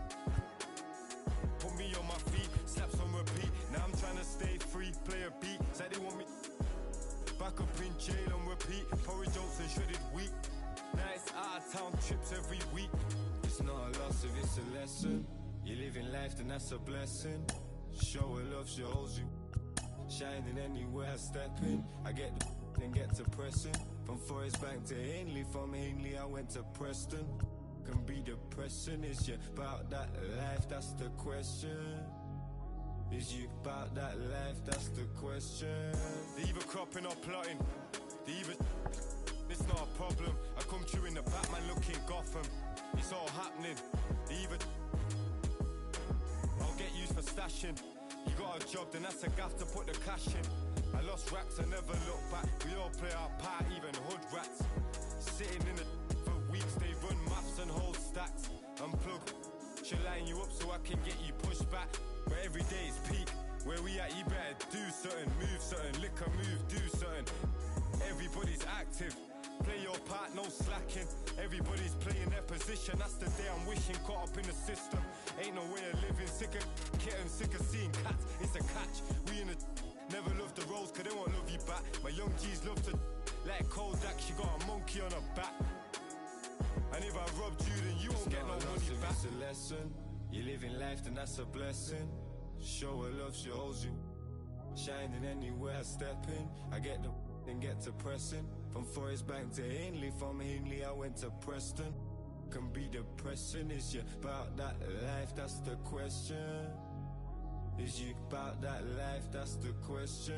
Put me on my feet, slaps on repeat. Now I'm trying to stay free, play a beat. Said they want me back up in jail on repeat. Porridge oats and shredded wheat. Now it's out of town trips every week. It's not a loss if it's a lesson. You're living life, then that's a blessing. Show her love, she holds you. Shining anywhere I step in. I get the then get to Preston. From Forest Bank to Ainley, from Ainley I went to Preston. Can be depressing, is you about that life, that's the question. Is you about that life, that's the question. They either cropping or plotting, they either it's not a problem. I come through in the Batman looking Gotham. It's all happening, they either I'll get used for stashing. You got a job, then that's a gaff to put the cash in. I lost racks, I never look back. We all play our part, even hood rats. Sitting in the for weeks, they run maths and hold stacks. Unplug, she'll line you up so I can get you pushed back. But every day is peak. Where we at, you better do something, move something, lick a move, do something. Everybody's active. Play your part, no slacking. Everybody's playing their position. That's the day I'm wishing, caught up in the system. Ain't no way of living, sick of kittens, sick of seeing cats. It's a catch. We in the never love the roles, cause they won't love you back. My young G's love to like Kodak, she got a monkey on her back. And if I robbed you, then you won't get no money back. It's a lesson. You're living life, then that's a blessing. Show her love, she holds you. Shining anywhere I step in. I get the then get to Preston. From Forest Bank to Ainley, from Ainley I went to Preston. Can be depressing, is you about that life, that's the question. Is you about that life, that's the question.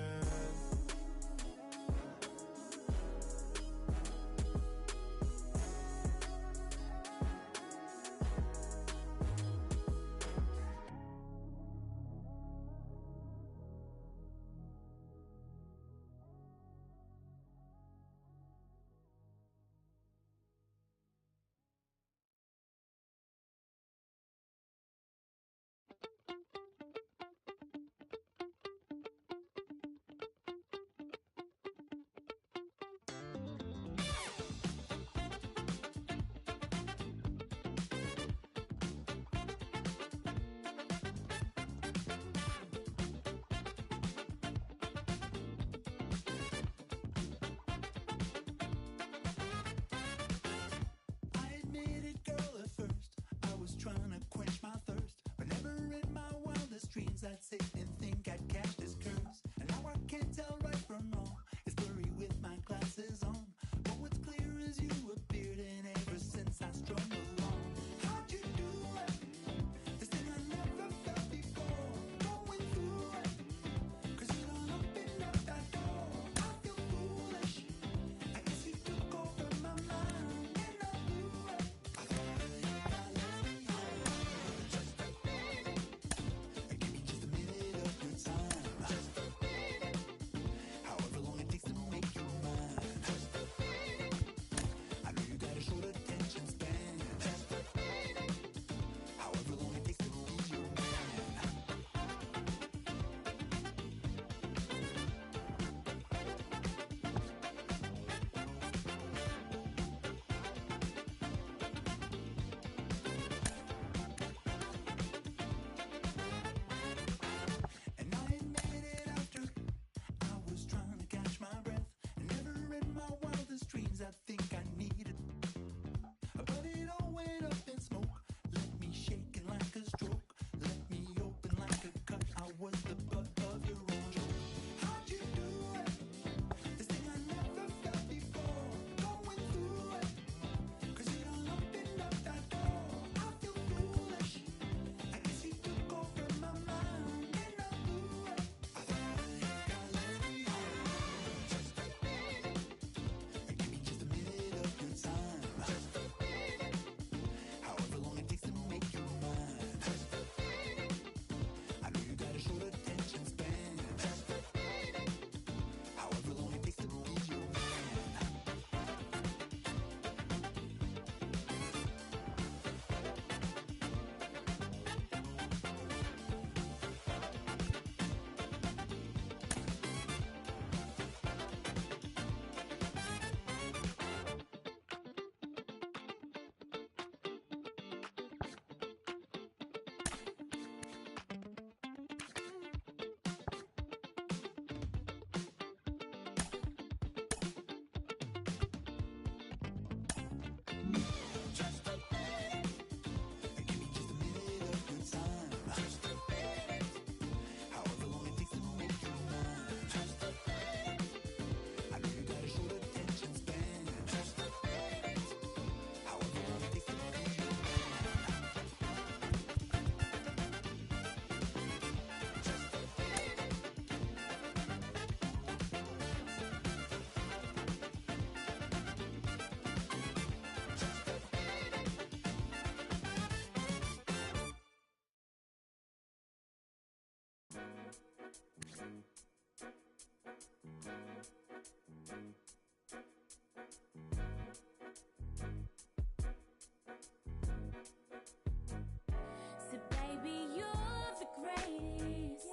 baby, you're the greatest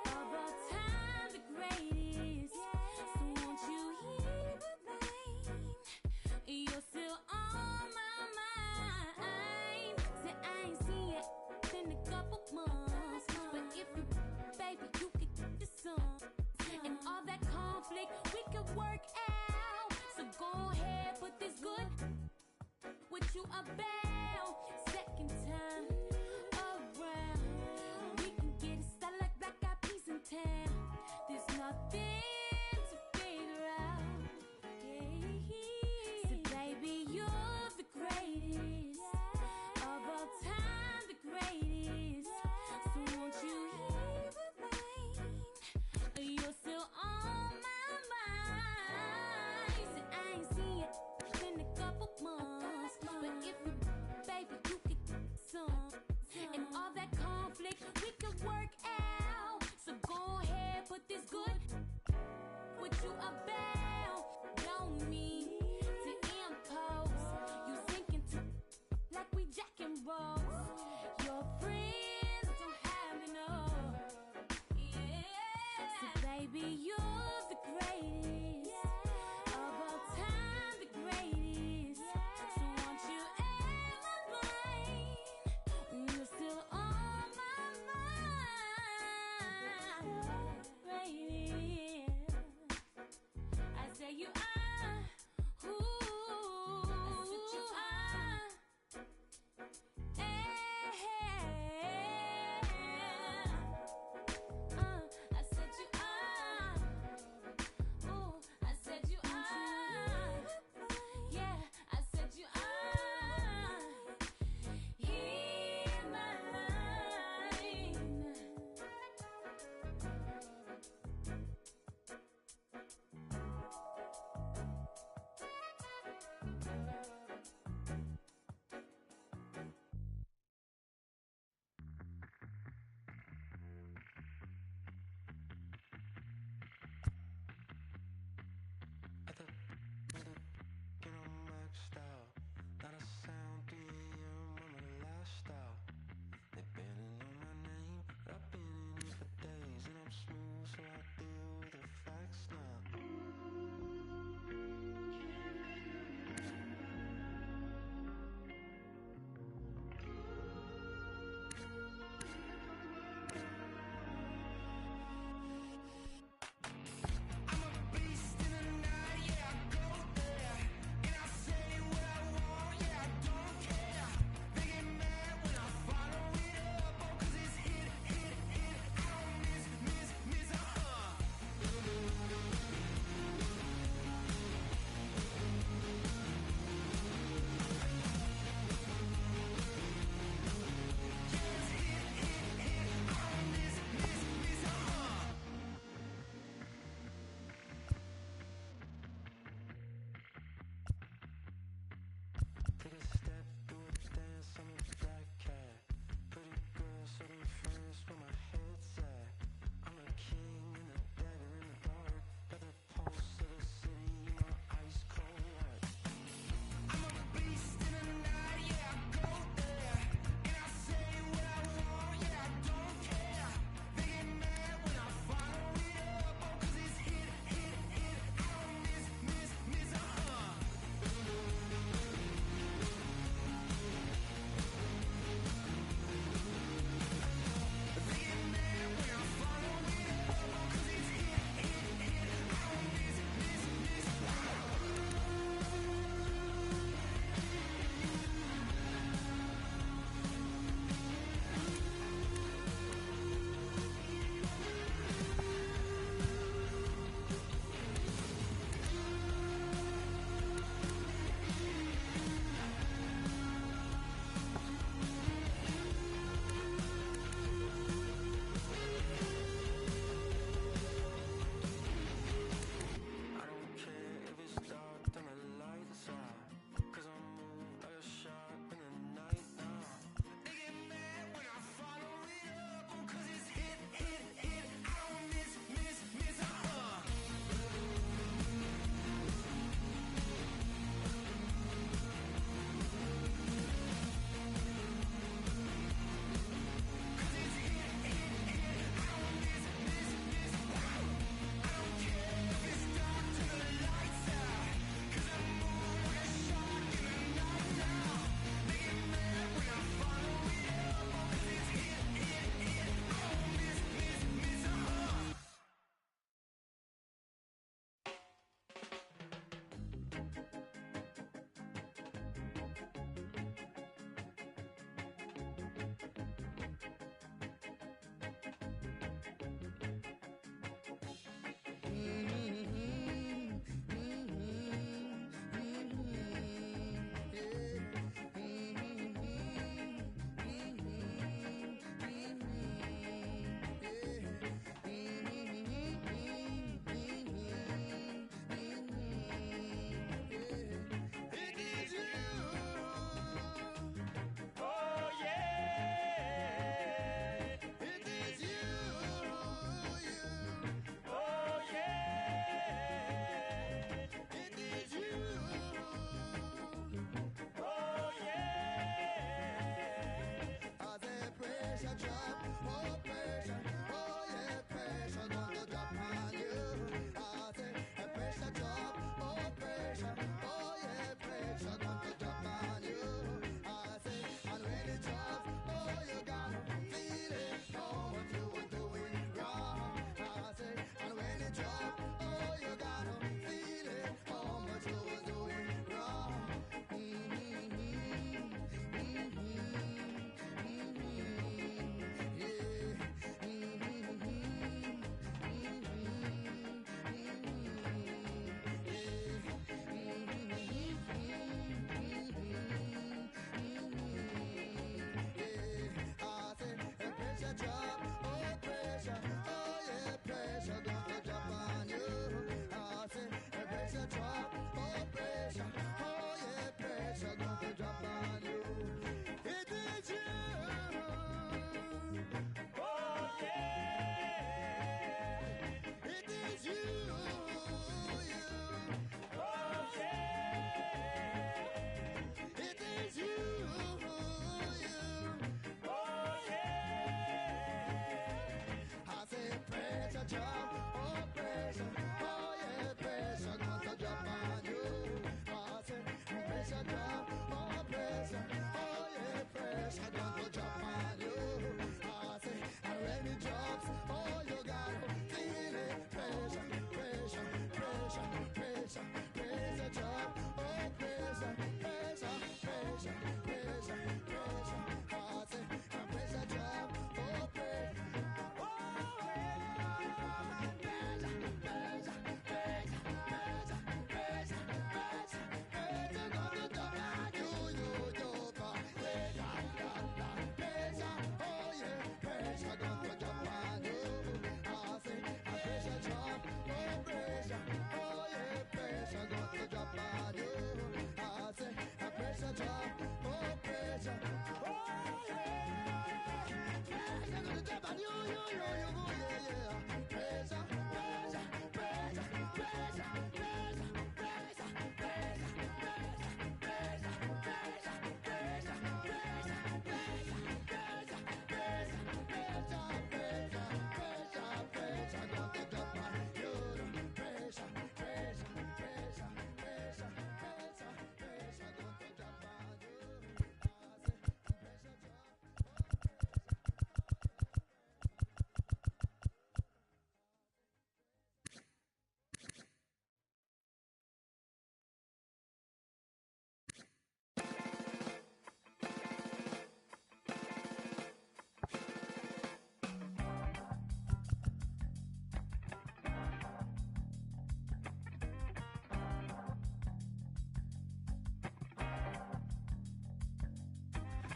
of all time, the greatest. So won't you hear the rain? You're still on my mind. Say I ain't seen you in a couple months, but if you, baby, you could get the sun and all that conflict we could work out. So go ahead, put this good. What you about? Second time around, we can get it started like black eyed peas in town. There's nothing to figure out. Yeah. So baby, you're the greatest of all time, the greatest. So won't you hear the rain? You're still on my mind. Say I ain't seen you in a couple months, but if you, baby, you could get some and all that conflict we could work out. So go ahead, put this good. What you about? Don't mean to impose. You thinking too like we Jack and Rose. Your friends don't have enough. Yeah. So baby, you're the greatest of all time, the greatest. So won't you ever mind? You're still on my mind. Greatest. I say you are. Ooh, I said you are. I said you are.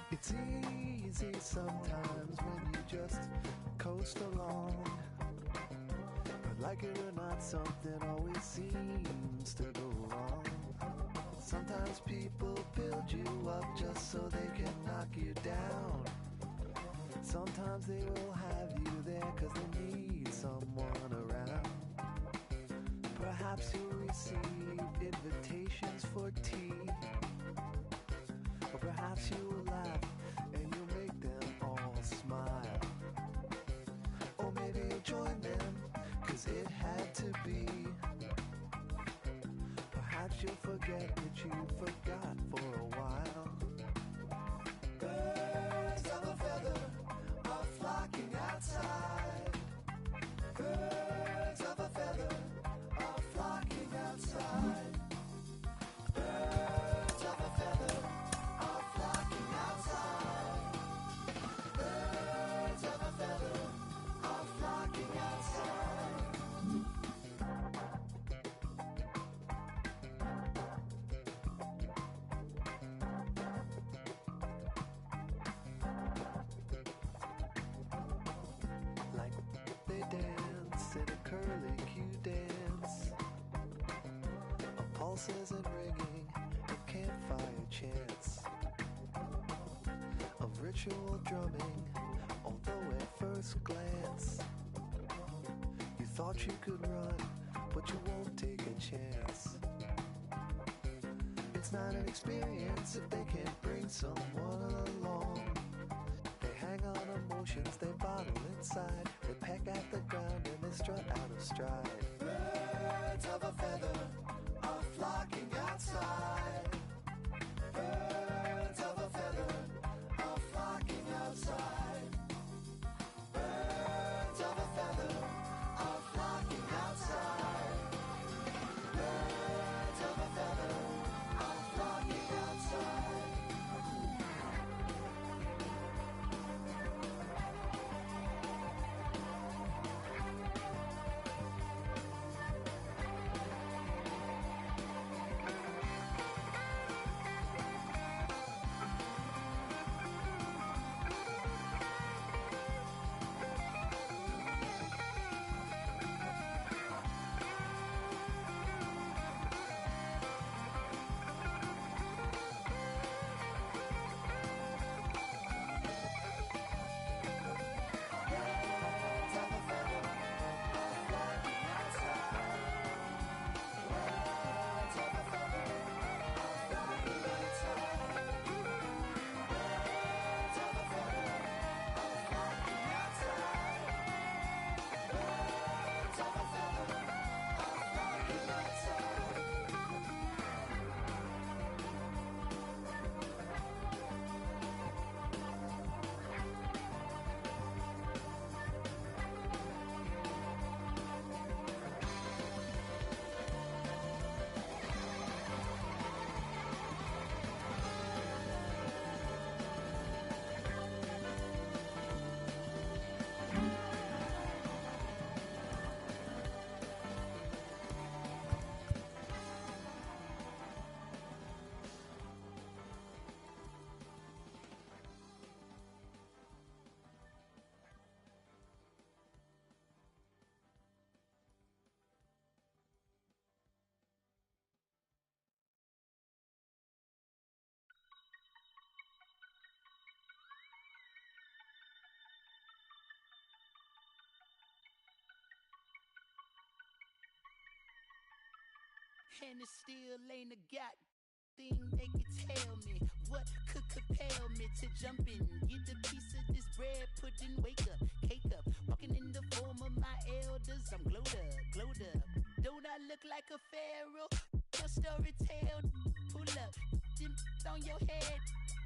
It's easy sometimes when you just coast along, but like it or not, something always seems to go wrong. Sometimes people build you up just so they can knock you down. Sometimes they will have you there cause they need someone around. Perhaps you'll receive invitations for tea, or perhaps you will laugh and you'll make them all smile. Or maybe you'll join them, cause it had to be. Perhaps you'll forget that you forgot for a while. Birds of a feather are flocking outside. Birds of a feather are flocking outside. Birds of a feather are flocking outside. Birds of a feather are flocking outside. Like they dance in a curly-Q dance, of pulses and ringing and campfire chants, of ritual drumming, although at first glance you thought you could run, but you won't take a chance. It's not an experience if they can't bring someone along. They hang on emotions, they bottle inside, they peck at the ground and they strut out of stride. Birds of a feather are flocking outside. Birds of a feather are flocking outside. Birds of a feather are flocking outside. Birds of a feather are flocking outside. and it still ain't a god thing they could tell me. What could compel me to jump in, get a piece of this bread, pudding, wake up, cake up, walking in the form of my elders. I'm glowed up, glowed up. Don't I look like a pharaoh? Your story tale, pull up, dim on your head,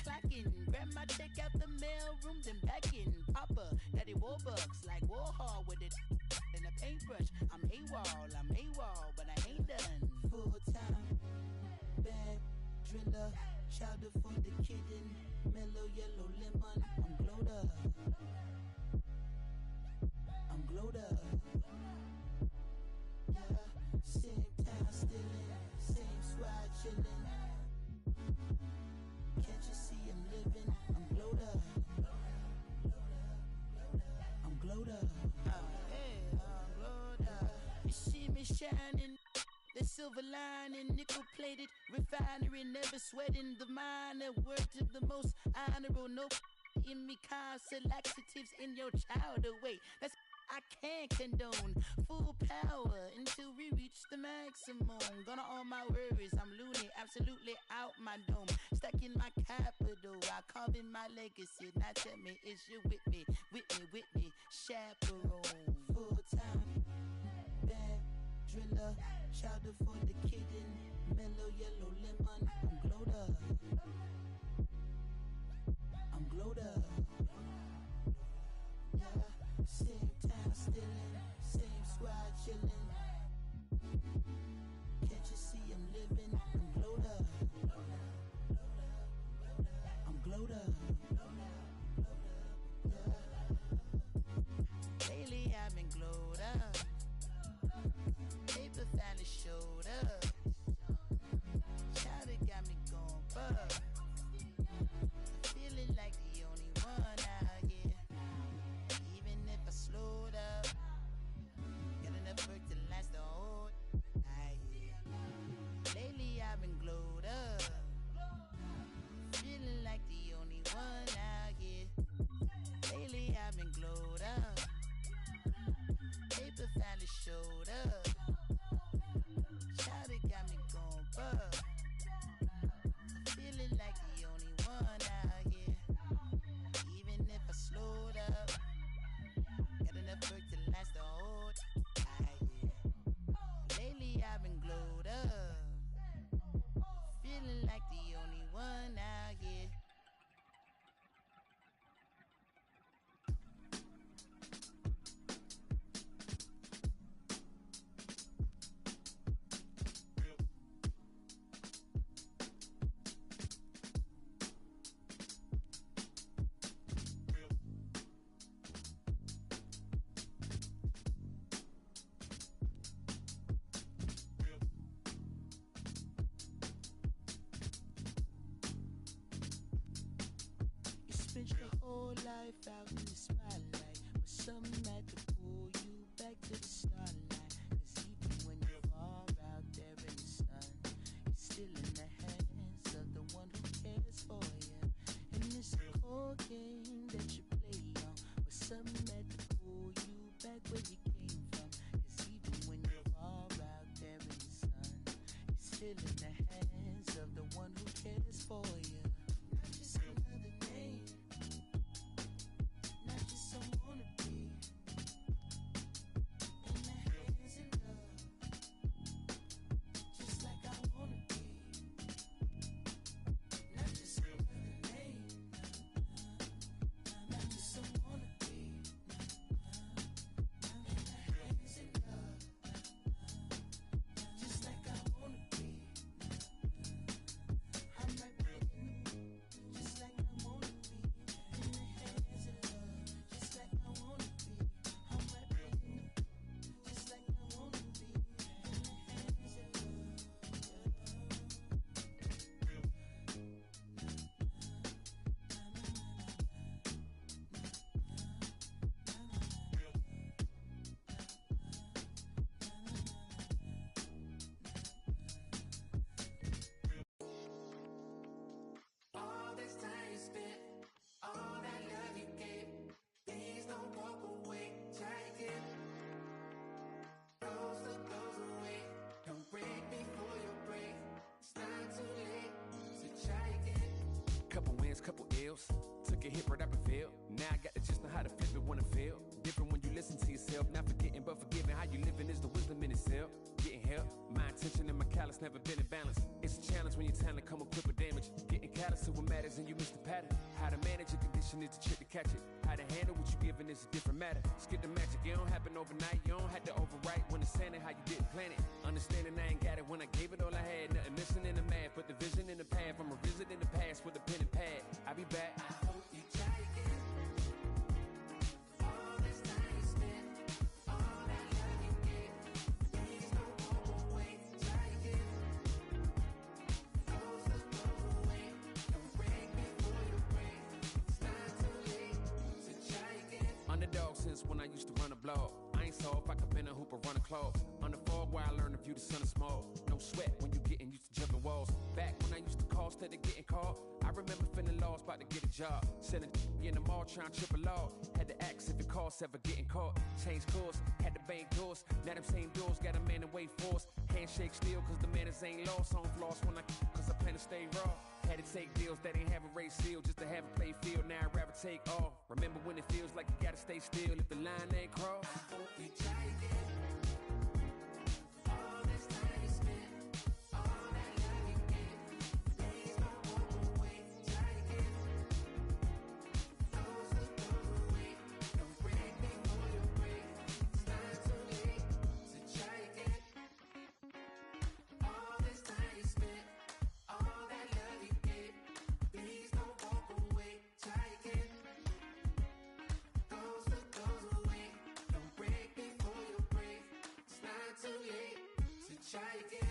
clocking, grab my check out the mail room, then back in, Papa, Daddy Warbucks, like Warhol with it and a paintbrush. I'm AWOL, but I ain't done. Full time, bad driller, chowder for the kitten, mellow yellow lemon. I'm glowed up, I'm glowed up. Yeah, same town stillin', same squad chillin'. Can't you see I'm living? I'm glowed up, I'm glowed up. Hey, I'm glowed up. You see me shining, the silver lining, nickel plated refinery, never sweating the minor. Word to the most honorable, no in me, constant laxatives in your child away. That's I can't condone. Full power until we reach the maximum. Gonna all my worries, I'm loony, absolutely out my dome. Stuck in my capital, I carve in my legacy. Now tell me, is you with me, chaperone? Full time, bad driller, chowder for the kitten, mellow yellow lemon. I'm glowed up, I'm glowed up. Yeah, same town stillin', same squad chillin'. Can't you see I'm living? I'm glowed up, I'm glowed up. Yeah. Lately I've been glowed up. Paper finally showed up. Chowder got me going bug. Feeling like the only one out here. Even if I slowed up, got enough work to last the whole night. Lately I've been glowed up. Feeling like the only one out here. Lately I've been glowed up. Paper finally showed up. Chowder got me going bug. Feeling like the only one out here. Even if I slowed up, got enough work to last the whole night. Lately I've been glowed up. Feeling like the only one out here. Spent your whole life out in the spotlight, but something had to pull you back to the starlight. Cause even when you're far out there in the sun, you're still in the hands of the one who cares for you. And it's a cold game that you play on, but something had to pull you back where you came from. Cause even when you're far out there in the sun, you're still in the hands of the one who cares for you. Not just another name, not just someone to be in the hands of love, just like I wanna be. Not just another name, pills. Took a hit right up and failed. Now I got to just know how to flip it when I fail. Different when you listen to yourself. Not forgetting but forgiving. How you living is the wisdom in itself. Getting help. My intention and my callous never been in balance. It's a challenge when your talent come equipped with damage. Getting callous to what matters and you miss the pattern. How to manage a condition is the trick to catch it. How to handle what you giving is a different matter. Skip the magic, it don't happen overnight. You don't have to overwrite when it's saying it how you didn't plan it. Understanding I ain't got it when I gave it all I had. Nothing missing in the math, but the vision in the path. I'm revisiting the past with a pen and pad. I'll be back. I hope you try again. All this time you spent, all that love you get. Please don't go away. Try again. Those that go away. Don't break before you break. It's not too late to try again. Underdog since when I used to run a blog. I ain't saw if I could bend a hoop or run a claw. On the fog where I learned to view the sun is small. No sweat when you getting used to jumping walls. Back when I used to call instead of getting caught. I remember feeling lost, about to get a job. Selling in the mall, trying to trip a law. Had to ask if it costs ever getting caught. Change course, had to bank doors. Now them same doors got a man in wait force. Handshake still, cause the manners ain't lost. On floss when I cause I plan to stay raw. Had to take deals that ain't have a race seal just to have a play field. Now I'd rather take off. Remember when it feels like you gotta stay still if the line ain't crossed. I hope you try again. All this time you spent, all that love you get. Please don't walk away. Try again. Those that go away. Don't break before you break. It's not too late to try again. All this time you spent, all that love you get. Please don't walk away. Try again. Those that goes away. Don't break before you break. It's not too late to try again.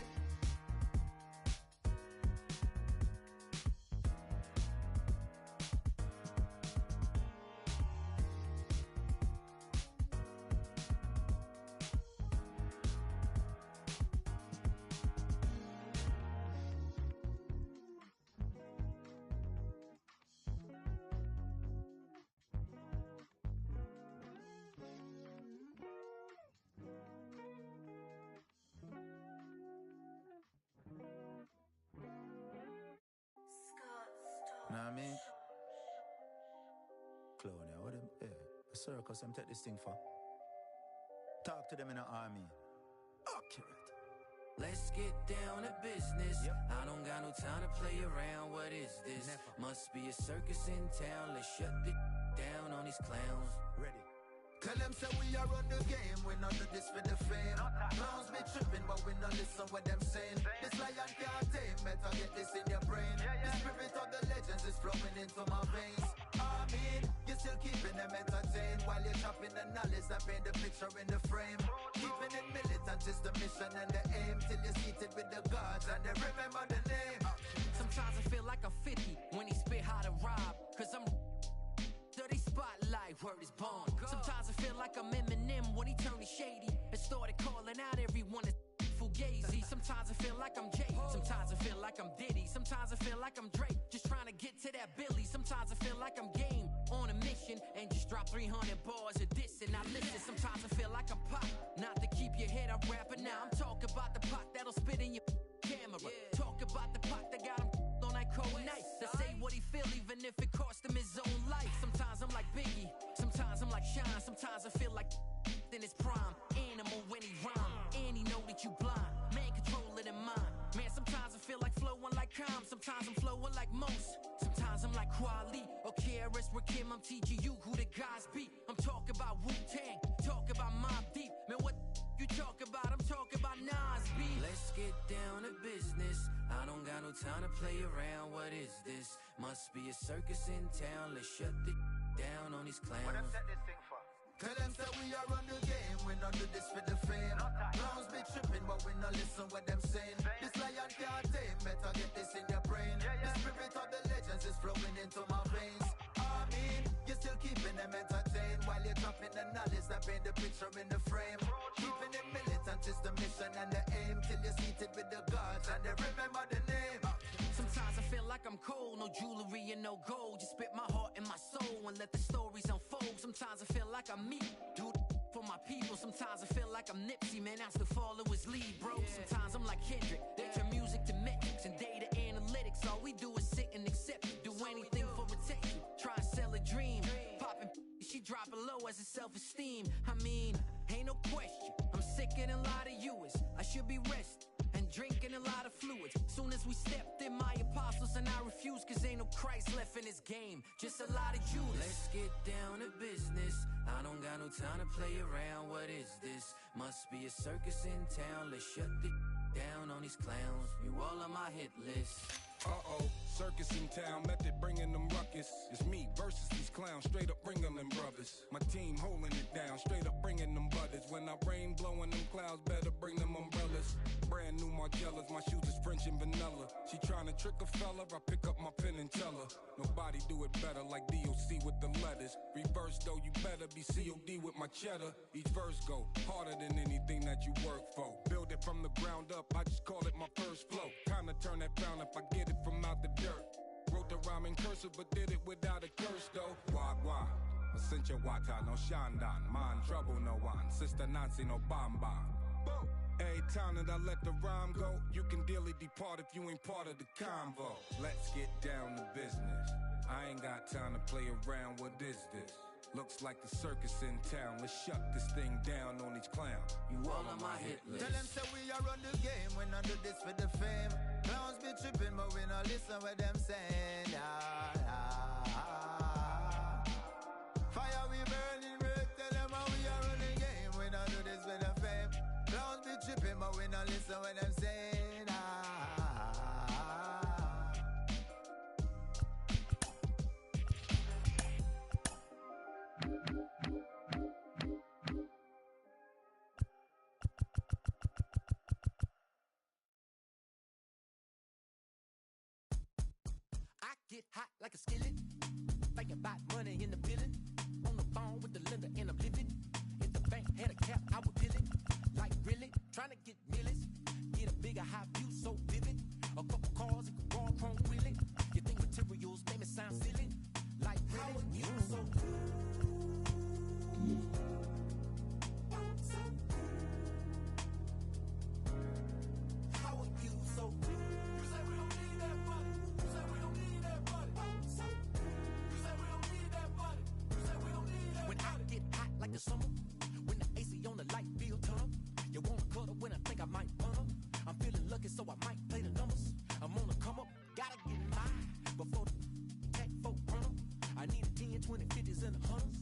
Know what I mean? Clown, what them? Yeah. A circus, them take this thing for. Talk to them in the army. Accurate. Let's get down to business. I don't got no time to play around. What is this? Must be a circus in town. Let's shut the down on these clowns. Ready. Tell them say we are on the game, we not do this for the fame. Clowns be tripping, but we not listen what them saying. This lion can't tame, better get this in your brain. The spirit of the legends is flowing into my veins. I mean, you're still keeping them entertained while you're chopping the knowledge that paint the picture in the frame. Keeping it militant is the mission and the aim till you're seated with the gods and they remember the name. Sometimes I feel like I'm 50 when he spit how to rob. Cause I'm dirty spotlight, word is born. Sometimes I feel like I'm Eminem when he turned shady and started calling out everyone as fugazi. Sometimes I feel like I'm Jay, sometimes I feel like I'm Diddy, sometimes I feel like I'm Drake, just trying to get to that Billy. Sometimes I feel like I'm Game on a mission and just drop 300 bars a diss and I listen. Sometimes I feel like I'm Pop, not to keep your head up rapping. Now I'm talking about the pot that'll spit in your camera. Talk about the pot that got him on that cold night, to say what he feel even if it cost him his own life. Sometimes I'm like Biggie, sometimes I'm like Shine, sometimes I feel like in his prime. Animal when he rhyme, and he know that you blind. Man, control it in mind. Man, sometimes I feel like flowing like Calm, sometimes I'm flowing like Most. Sometimes I'm like Kweli or KRS Rakim. I'm teaching you who the guys be. I'm talking about Wu-Tang, talk about Mobb Deep. Man, what you talk about? I'm talking about Nas B. Let's get down to business. I don't got no time to play around. What is this? Must be a circus in town. Let's shut the down on these clowns. What them set this thing for? Tell them say we are on the game, we not do this for the fame. Clowns be tripping, but we not listen what them saying. This lion can't tame, better get this in your brain. The spirit of the legends is flowing into my veins. I mean, you're still keeping them entertained while you're dropping the knowledge that paint the picture in the frame. Keeping it militant is the mission and the aim till you're seated with the gods and they remember the name. Sometimes I feel like I'm cold, no jewelry and no gold. Just spit my heart and my soul and let the stories unfold. Sometimes I feel like I'm me, do for my people. Sometimes I feel like I'm Nipsey, man, I still follow his lead, bro. Sometimes I'm like Kendrick, they turn music to metrics and data analytics. All we do is sit and accept it, do anything for attention. dropping low as his self-esteem. I mean, ain't no question, I'm sicker than a lot of you is. I should be resting and drinking a lot of fluids. Soon as we stepped in, my apostles and I refuse, cause ain't no Christ left in this game, just a lot of Judas. Let's get down to business. I don't got no time to play around. What is this? Must be a circus in town. Let's shut the down on these clowns. You all on my hit list. Uh-oh, circus in town, method bringing them ruckus. It's me versus these clowns, straight up bringing them brothers. My team holding it down, straight up bringing them butters. When I rain blowing them clouds, better bring them umbrellas. Brand new Margellas, my shoes is French and vanilla. She trying to trick a fella, I pick up my pen and tell her. Nobody do it better like DOC with the letters. Reverse though, you better be COD with my cheddar. Each verse go harder than anything that you work for. Build it from the ground up, I just call it my first flow. Kinda turn that frown if I get it from out the dirt. Wrote the rhyme in cursive, but did it without a curse though. Wagwan, Asincha Wata, no Shandan. Man, trouble no one. Sister Nancy, no Bamba. Every time that I let the rhyme go, you can dearly depart if you ain't part of the convo. Let's get down to business. I ain't got time to play around. What is this? Looks like the circus in town. Let's shut this thing down on these clowns. You all on my hit list. Tell them say we are run the game. We not do this for the fame. Clowns be tripping, but we not listen what them saying. Fire we burning red. Tell them how we are run the game. We not do this for the fame. Clowns be tripping, but we not listen what them saying. I get hot like a skillet, thinking about money in the building. On the phone with the lender and I'm living. If the bank had a cap, I would bill it. Like really, trying to get millions. Get a bigger high view so vivid. A couple cars and raw chrome wheeling. You think materials make me sound silly? Like really, how are you so good? How are you so good? You say we don't need that money. You say we don't need that money. You say we don't need that money. You say we don't need that money. When I get hot like the summer, when the AC on the light feel tunnel, you wanna cuddle when I think I might run. I'm feeling lucky, so I might play the numbers. I'm on the come up, gotta get mine before the tech folk run 'em. I need a 10, 20, 50s and 100s.